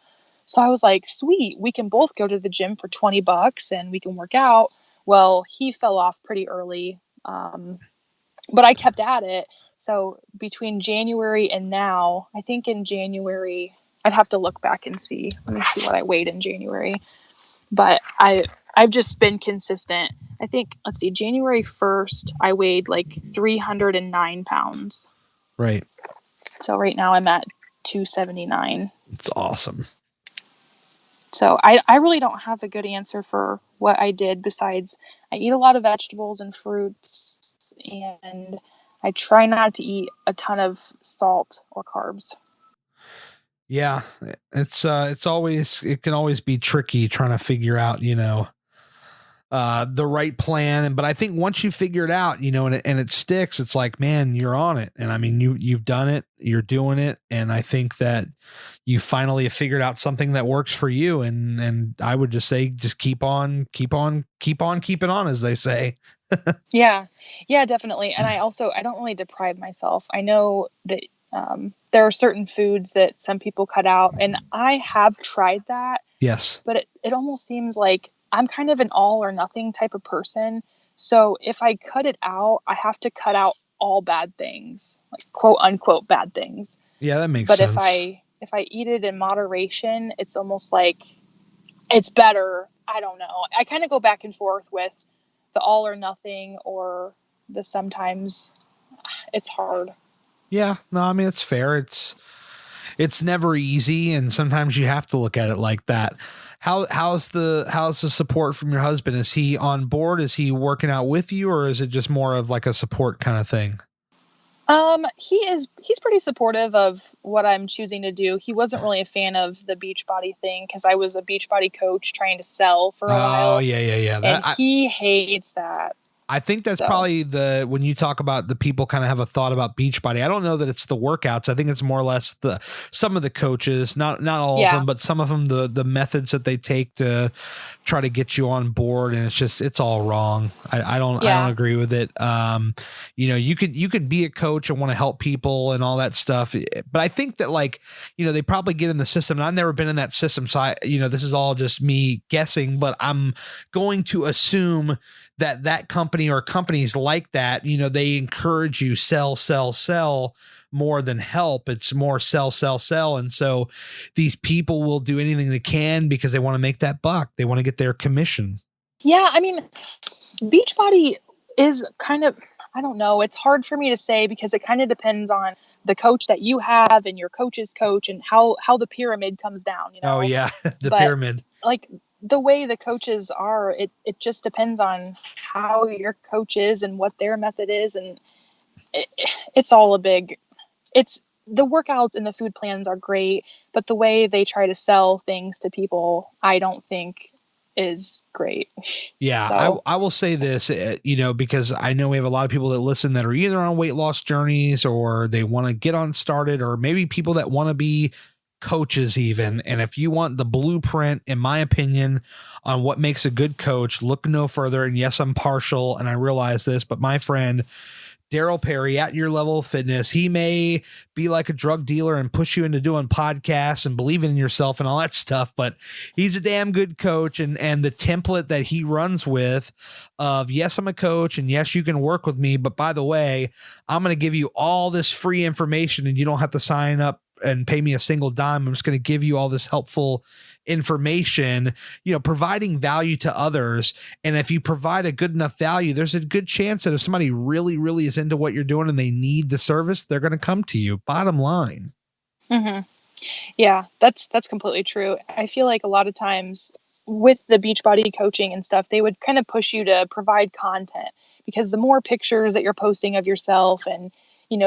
So I was like, sweet, we can both go to the gym for $20 and we can work out. Well, he fell off pretty early, but I kept at it. So between January and now, I think in January, I'd have to look back and see. Let me see what I weighed in January. But I've just been consistent. I think, let's see, January 1st, I weighed like 309 pounds. Right. So right now I'm at 279. It's awesome. So I really don't have a good answer for what I did besides I eat a lot of vegetables and fruits, and I try not to eat a ton of salt or carbs. Yeah, it can always be tricky trying to figure out, the right plan. But I think once you figure it out, and it sticks, it's like, man, you're on it. And I mean, you've done it, you're doing it. And I think that you finally have figured out something that works for you. And I would just say, just keep on keeping on, as they say. Yeah, definitely. And I don't really deprive myself. I know that, there are certain foods that some people cut out, and I have tried that. Yes. But it almost seems like I'm kind of an all or nothing type of person. So if I cut it out, I have to cut out all bad things, like quote unquote bad things. Yeah, that makes sense. But if I eat it in moderation, it's almost like it's better. I don't know. I kind of go back and forth with the all or nothing or the sometimes. It's hard. Yeah, no, I mean, it's fair. It's never easy. And sometimes you have to look at it like that. How's the support from your husband? Is he on board? Is he working out with you, or is it just more of like a support kind of thing? He's pretty supportive of what I'm choosing to do. He wasn't really a fan of the Beachbody thing because I was a Beachbody coach trying to sell for a while. Oh, yeah. He hates that. I think that's So, probably when you talk about the people kind of have a thought about Beachbody, I don't know that it's the workouts. I think it's more or less some of the coaches, not all of yeah, them, but some of them, the methods that they take to try to get you on board. And it's all wrong. I don't yeah, agree with it. You could be a coach and want to help people and all that stuff. But I think that they probably get in the system, and I've never been in that system. So this is all just me guessing, but I'm going to assume that company or companies like that, they encourage you sell more than help. It's more sell. And so these people will do anything they can because they want to make that buck. They want to get their commission. yeah. I mean, Beachbody is kind of, I don't know. It's hard for me to say because it kind of depends on the coach that you have and your coach's coach and how the pyramid comes down, Oh yeah. The But pyramid. like the way the coaches are, it just depends on how your coach is and what their method is. And it's all it's the workouts and the food plans are great, but the way they try to sell things to people, I don't think is great. Yeah, So, I will say this, because I know we have a lot of people that listen that are either on weight loss journeys or they want to get on started, or maybe people that want to be coaches even. And if you want the blueprint, in my opinion, on what makes a good coach, look no further. And yes, I'm partial and I realize this, but my friend Daryl Perry at Your Level of Fitness, he may be like a drug dealer and push you into doing podcasts and believing in yourself and all that stuff, but he's a damn good coach. And the template that he runs with of, yes, I'm a coach and yes, you can work with me, but by the way, I'm going to give you all this free information and you don't have to sign up and pay me a single dime. I'm just going to give you all this helpful information, providing value to others. And if you provide a good enough value, there's a good chance that if somebody really, really is into what you're doing and they need the service, they're going to come to you. Bottom line. mm-hmm. Yeah, that's completely true. I feel like a lot of times with the Beachbody coaching and stuff, they would kind of push you to provide content because the more pictures that you're posting of yourself and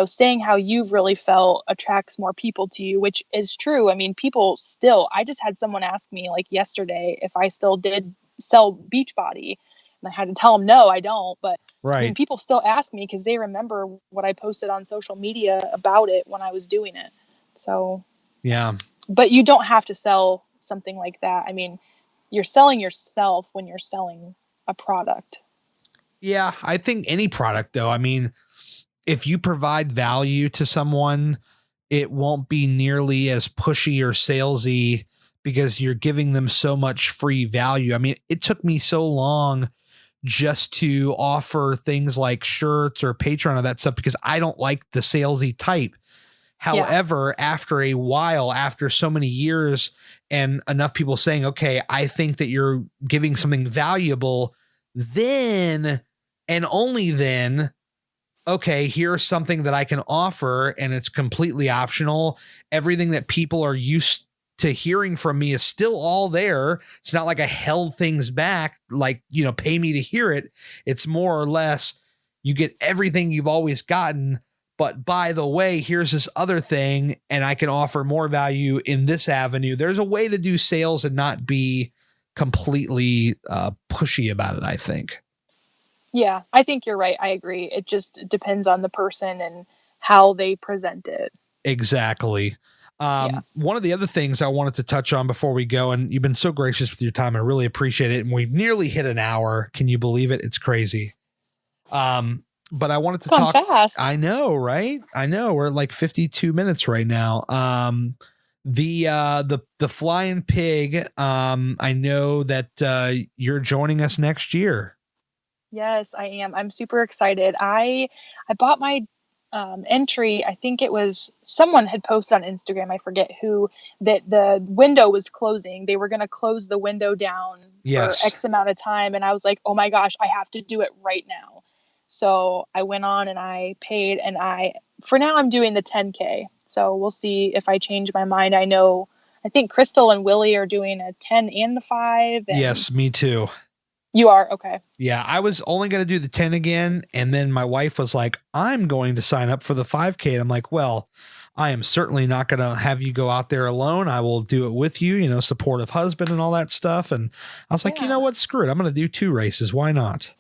saying how you've really felt attracts more people to you, which is true. I mean, I just had someone ask me like yesterday if I still did sell Beachbody, and I had to tell them, no, I don't. But right. I mean, people still ask me because they remember what I posted on social media about it when I was doing it. So, yeah, but you don't have to sell something like that. I mean, you're selling yourself when you're selling a product. Yeah. I think any product though, I mean, if you provide value to someone, it won't be nearly as pushy or salesy because you're giving them so much free value. I mean, it took me so long just to offer things like shirts or Patreon or that stuff because I don't like the salesy type. However, after a while, after so many years and enough people saying, okay, I think that you're giving something valuable, then and only then, okay, here's something that I can offer and it's completely optional. Everything that people are used to hearing from me is still all there. It's not like I held things back, like, pay me to hear it. It's more or less you get everything you've always gotten. But by the way, here's this other thing and I can offer more value in this avenue. There's a way to do sales and not be completely pushy about it, I think. Yeah, I think you're right. I agree. It just depends on the person and how they present it. Exactly. One of the other things I wanted to touch on before we go, and you've been so gracious with your time, I really appreciate it. And we've nearly hit an hour. Can you believe it? It's crazy. But I wanted to talk fast. I know, right? I know we're at like 52 minutes right now. The Flying Pig. I know that you're joining us next year. Yes, I am. I'm super excited. I bought my entry. I think it was someone had posted on Instagram. I forget who, that the window was closing. They were going to close the window down for X amount of time. And I was like, oh my gosh, I have to do it right now. So I went on and I paid, and for now I'm doing the 10K. So we'll see if I change my mind. I think Crystal and Willie are doing a 10 and the 5. And yes, me too. You are? Okay. Yeah, I was only going to do the 10 again. And then my wife was like, I'm going to sign up for the 5K. And I'm like, well, I am certainly not going to have you go out there alone. I will do it with you, supportive husband and all that stuff. And I was like, you know what? Screw it. I'm going to do 2 races. Why not?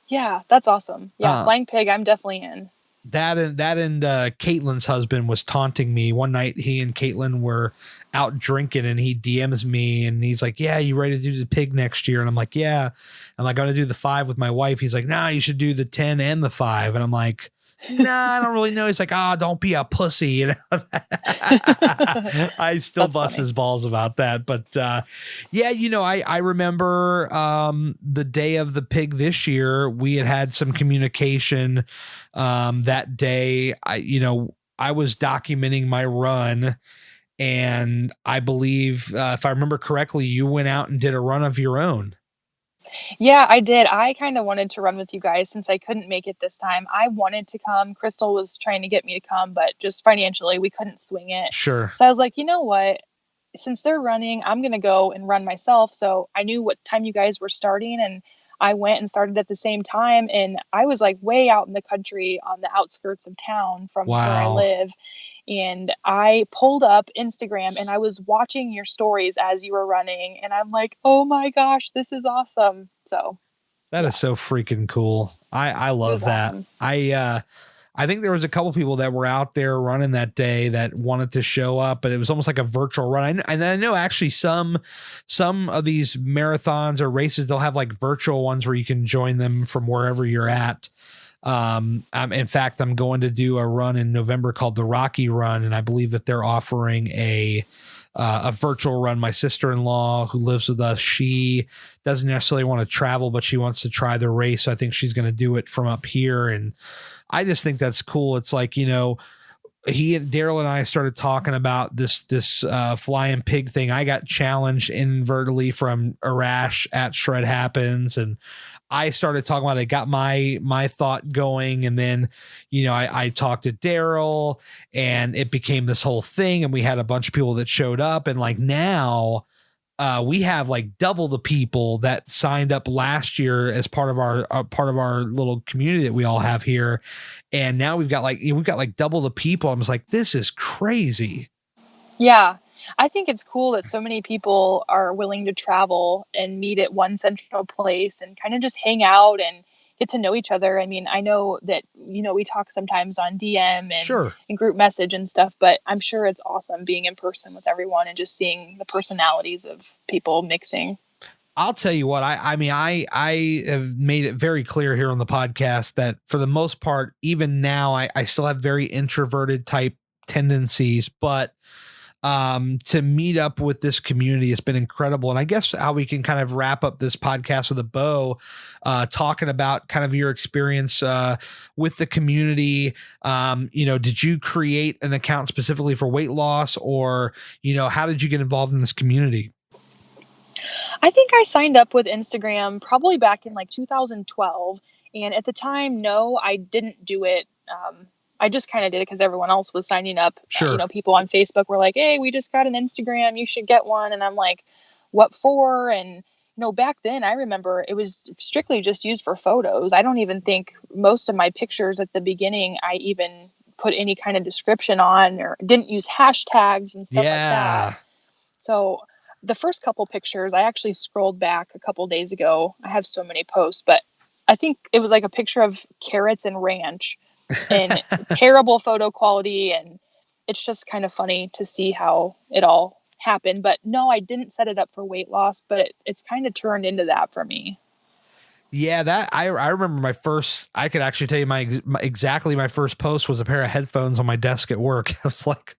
Yeah, that's awesome. Yeah, Uh, flying pig, I'm definitely in. that and Caitlin's husband was taunting me one night. He and Caitlin were out drinking, and he DMs me and he's like, "Yeah, you ready to do the pig next year?" And I'm like, "Yeah." I'm like, "I'm gonna do the 5 with my wife." He's like, "Nah, you should do the 10 and the 5." And I'm like, "Nah, I don't really know." He's like, "Ah, don't be a pussy." You know, I still That's bust funny. his balls about that. But yeah, I remember the day of the pig this year, we had some communication that day. I was documenting my run, and I believe, if I remember correctly, you went out and did a run of your own. Yeah, I did. I kind of wanted to run with you guys since I couldn't make it this time. I wanted to come. Crystal was trying to get me to come, but just financially, we couldn't swing it. Sure. So I was like, you know what? Since they're running, I'm going to go and run myself. So I knew what time you guys were starting, and I went and started at the same time. And I was like way out in the country on the outskirts of town from where I Wow. live. And I pulled up Instagram and I was watching your stories as you were running. And I'm like, oh my gosh, this is awesome. So That is yeah, so freaking cool. I it love was that. awesome. I think there was a couple people that were out there running that day that wanted to show up, but it was almost like a virtual run. And I know actually some of these marathons or races, they'll have like virtual ones where you can join them from wherever you're at. In fact, I'm going to do a run in November called the Rocky Run, and I believe that they're offering a virtual run. My sister-in-law who lives with us, she doesn't necessarily want to travel, but she wants to try the race. So I think she's going to do it from up here. And I just think that's cool. It's like, Daryl and I started talking about this flying pig thing. I got challenged inadvertently from Arash at Shred Happens, and I started talking about it, got my thought going, and then I talked to Daryl, and it became this whole thing, and we had a bunch of people that showed up, and like now we have like double the people that signed up last year as part of our little community that we all have here. And now we've got like double the people. I'm just like, this is crazy. Yeah. I think it's cool that so many people are willing to travel and meet at one central place and kind of just hang out and get to know each other. I mean, I know that, we talk sometimes on DM and Sure. in group message and stuff, but I'm sure it's awesome being in person with everyone and just seeing the personalities of people mixing. I'll tell you what, I have made it very clear here on the podcast that for the most part, even now, I still have very introverted type tendencies, but to meet up with this community has been incredible. And I guess how we can kind of wrap up this podcast with a bow, talking about kind of your experience with the community. Did you create an account specifically for weight loss, or, how did you get involved in this community? I think I signed up with Instagram probably back in like 2012. And at the time, no, I didn't do it. I just kind of did it because everyone else was signing up. Sure. People on Facebook were like, hey, we just got an Instagram. You should get one. And I'm like, what for? And, back then I remember it was strictly just used for photos. I don't even think most of my pictures at the beginning, I even put any kind of description on or didn't use hashtags and stuff like that. So the first couple pictures, I actually scrolled back a couple days ago. I have so many posts, but I think it was like a picture of carrots and ranch and terrible photo quality. And it's just kind of funny to see how it all happened. But no, I didn't set it up for weight loss, but it's kind of turned into that for me. Yeah, that I remember my first. I could actually tell you exactly my first post was a pair of headphones on my desk at work. I was like,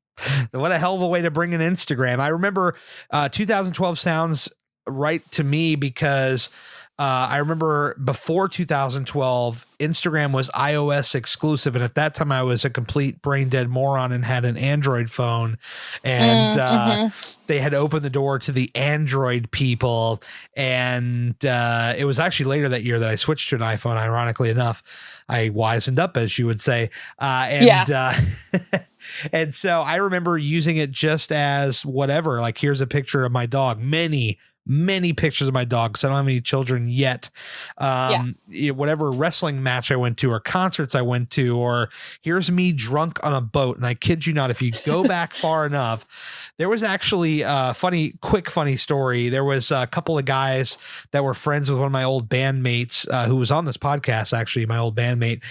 what a hell of a way to bring an Instagram. I remember 2012 sounds right to me because I remember before 2012, Instagram was iOS exclusive. And at that time, I was a complete brain dead moron and had an Android phone. And they had opened the door to the Android people. And it was actually later that year that I switched to an iPhone, ironically enough. I wisened up, as you would say. And so I remember using it just as whatever, like, here's a picture of my dog, many pictures of my dog because I don't have any children yet. Whatever wrestling match I went to or concerts I went to, or here's me drunk on a boat. And I kid you not, if you go back far enough, There was actually a funny story. There was a couple of guys that were friends with one of my old bandmates who was on this podcast, actually, my old bandmate.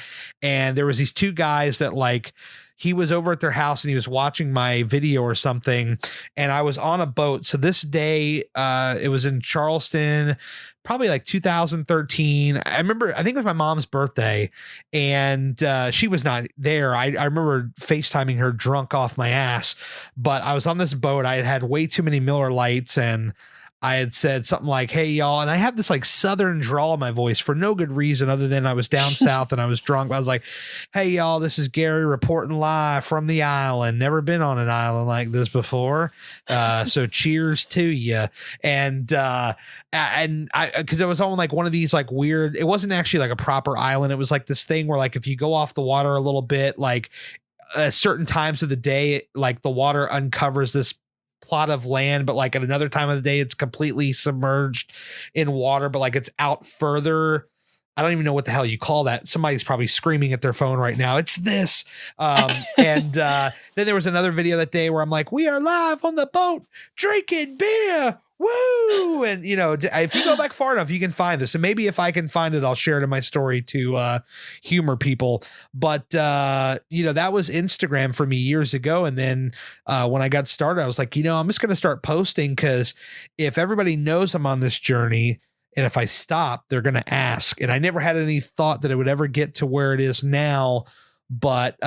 And there was these two guys that like, he was over at their house and he was watching my video or something. And I was on a boat. So this day, it was in Charleston, probably like 2013. I remember, I think it was my mom's birthday and she was not there. I remember FaceTiming her drunk off my ass, but I was on this boat. I had had way too many Miller Lights and I had said something like, hey, y'all. And I had this like Southern drawl in my voice for no good reason other than I was down south and I was drunk. I was like, hey, y'all, this is Gary reporting live from the island. Never been on an island like this before. So cheers to you. And because it was on like one of these like weird, it wasn't actually like a proper island. It was like this thing where like if you go off the water a little bit, like certain times of the day, like the water uncovers this plot of land, but like at another time of the day it's completely submerged in water, but like it's out further. I don't even know what the hell you call that. Somebody's probably screaming at their phone right now. It's this. And then there was another video that day where I'm like, we are live on the boat drinking beer. Woo. And you know, if you go back far enough, you can find this. And maybe if I can find it, I'll share it in my story to humor people. But you know, that was Instagram for me years ago. And then when I got started, I was like, you know, I'm just going to start posting because if everybody knows I'm on this journey and if I stop, they're going to ask. And I never had any thought that it would ever get to where it is now. But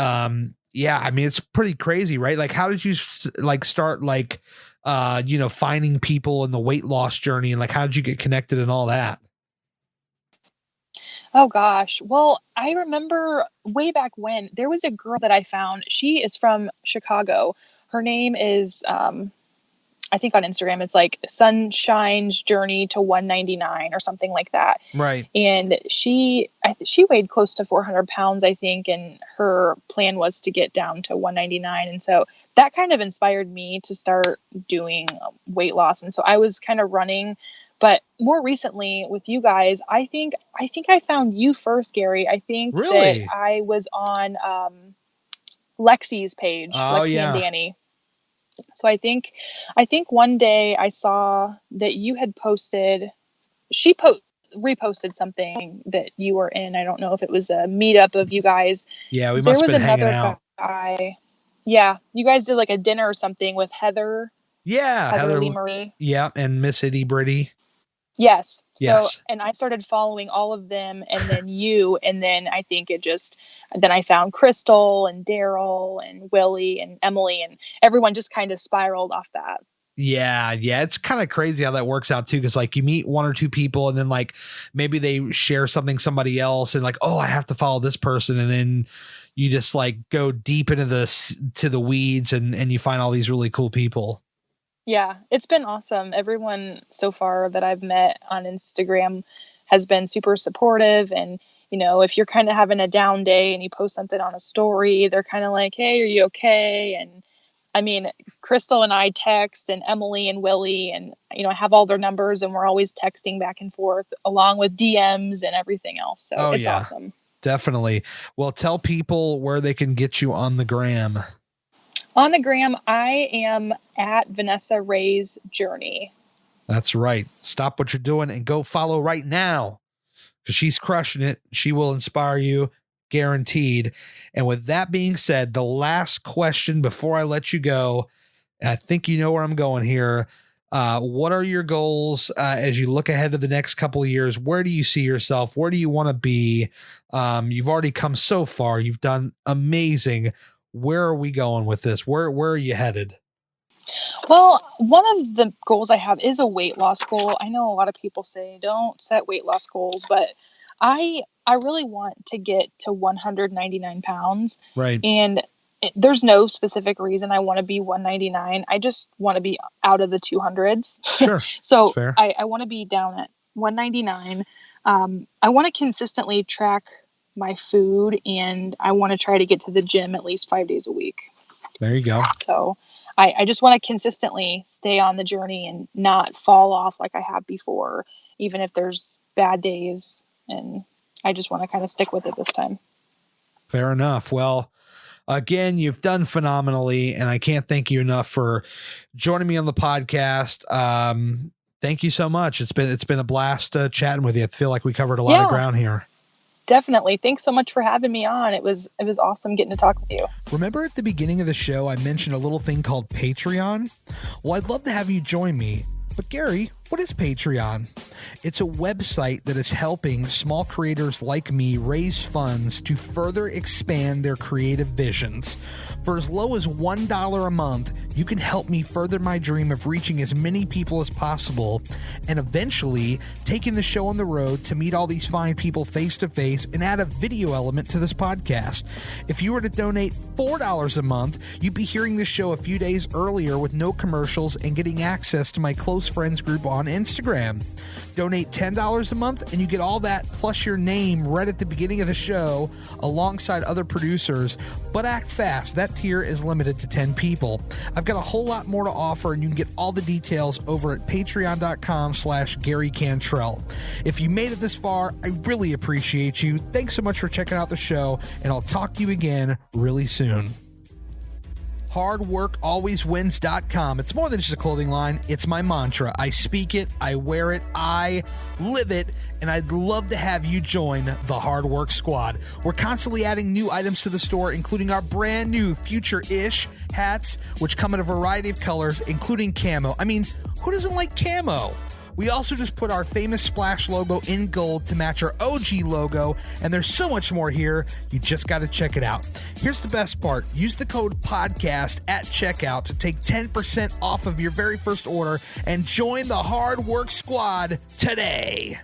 yeah, I mean, it's pretty crazy, right? Like, how did you like start like, you know, finding people in the weight loss journey and like, how did you get connected and all that? Oh gosh. Well, I remember way back when there was a girl that I found. She is from Chicago. Her name is, I think on Instagram, it's like Sunshine's Journey to 199 or something like that. Right. And she weighed close to 400 pounds, I think. And her plan was to get down to 199. And so that kind of inspired me to start doing weight loss. And so I was kind of running, but more recently with you guys, I think I found you first, Gary. I think Really? that I was on, Lexi's page, Oh, Lexi yeah. and Danny. So I think one day I saw that you had posted, reposted something that you were in. I don't know if it was a meetup of you guys. Yeah, we There must have was been hanging another out. guy. Yeah, you guys did like a dinner or something with Heather Yeah. Lee Marie. Yeah. And Miss Itty Britty. Yes. So, Yes. and I started following all of them and then you, and then I think then I found Crystal and Daryl and Willie and Emily and everyone just kind of spiraled off that. Yeah. Yeah. It's kind of crazy how that works out too. Cause like you meet one or two people and then like maybe they share something somebody else and like, oh, I have to follow this person. And then you just like go deep into the weeds and you find all these really cool people. Yeah, it's been awesome. Everyone so far that I've met on Instagram has been super supportive. And, you know, if you're kind of having a down day and you post something on a story, they're kind of like, hey, are you okay? And I mean, Crystal and I text and Emily and Willie and, you know, I have all their numbers and we're always texting back and forth along with DMs and everything else. So it's awesome. Definitely. Well, tell people where they can get you on the gram. On the gram, I am at Vanessa Ray's Journey. That's right. Stop what you're doing and go follow right now because she's crushing it. She will inspire you, guaranteed. And with that being said, the last question before I let you go, and I think you know where I'm going here. What are your goals as you look ahead to the next couple of years? Where do you see yourself? Where do you want to be? You've already come so far. You've done amazing. Where are we going with this? Where are you headed? Well, one of the goals I have is a weight loss goal. I know a lot of people say don't set weight loss goals, but I really want to get to 199 pounds. Right. And there's no specific reason I want to be 199. I just want to be out of the 200s. Sure. So fair. I want to be down at 199. I want to consistently track my food and I want to try to get to the gym at least 5 days a week. There you go. So I just want to consistently stay on the journey and not fall off like I have before, even if there's bad days. And I just want to kind of stick with it this time. Fair enough. Well, Again, you've done phenomenally, and I can't thank you enough for joining me on the podcast. Thank you so much. It's been a blast chatting with you. I feel like we covered a lot of ground here. Definitely. Thanks so much for having me on. It was awesome getting to talk with you. Remember at the beginning of the show, I mentioned a little thing called Patreon? Well, I'd love to have you join me. But Gary, what is Patreon? It's a website that is helping small creators like me raise funds to further expand their creative visions. For as low as $1 a month, you can help me further my dream of reaching as many people as possible and eventually taking the show on the road to meet all these fine people face to face and add a video element to this podcast. If you were to donate $4 a month, you'd be hearing the show a few days earlier with no commercials and getting access to my close friends group on Instagram. Donate $10 a month and you get all that plus your name right at the beginning of the show alongside other producers. But act fast. That tier is limited to 10 people. I've got a whole lot more to offer, and you can get all the details over at patreon.com/Gary Cantrell. If you made it this far, I really appreciate you. Thanks so much for checking out the show, and I'll talk to you again really soon. HardWorkAlwaysWins.com. It's more than just a clothing line. It's my mantra. I speak it, I wear it, I live it, and I'd love to have you join the Hard Work Squad. We're constantly adding new items to the store, including our brand new Future-ish hats, which come in a variety of colors, including camo. I mean, who doesn't like camo? We also just put our famous Splash logo in gold to match our OG logo, and there's so much more here. You just got to check it out. Here's the best part. Use the code PODCAST at checkout to take 10% off of your very first order and join the Hard Work Squad today.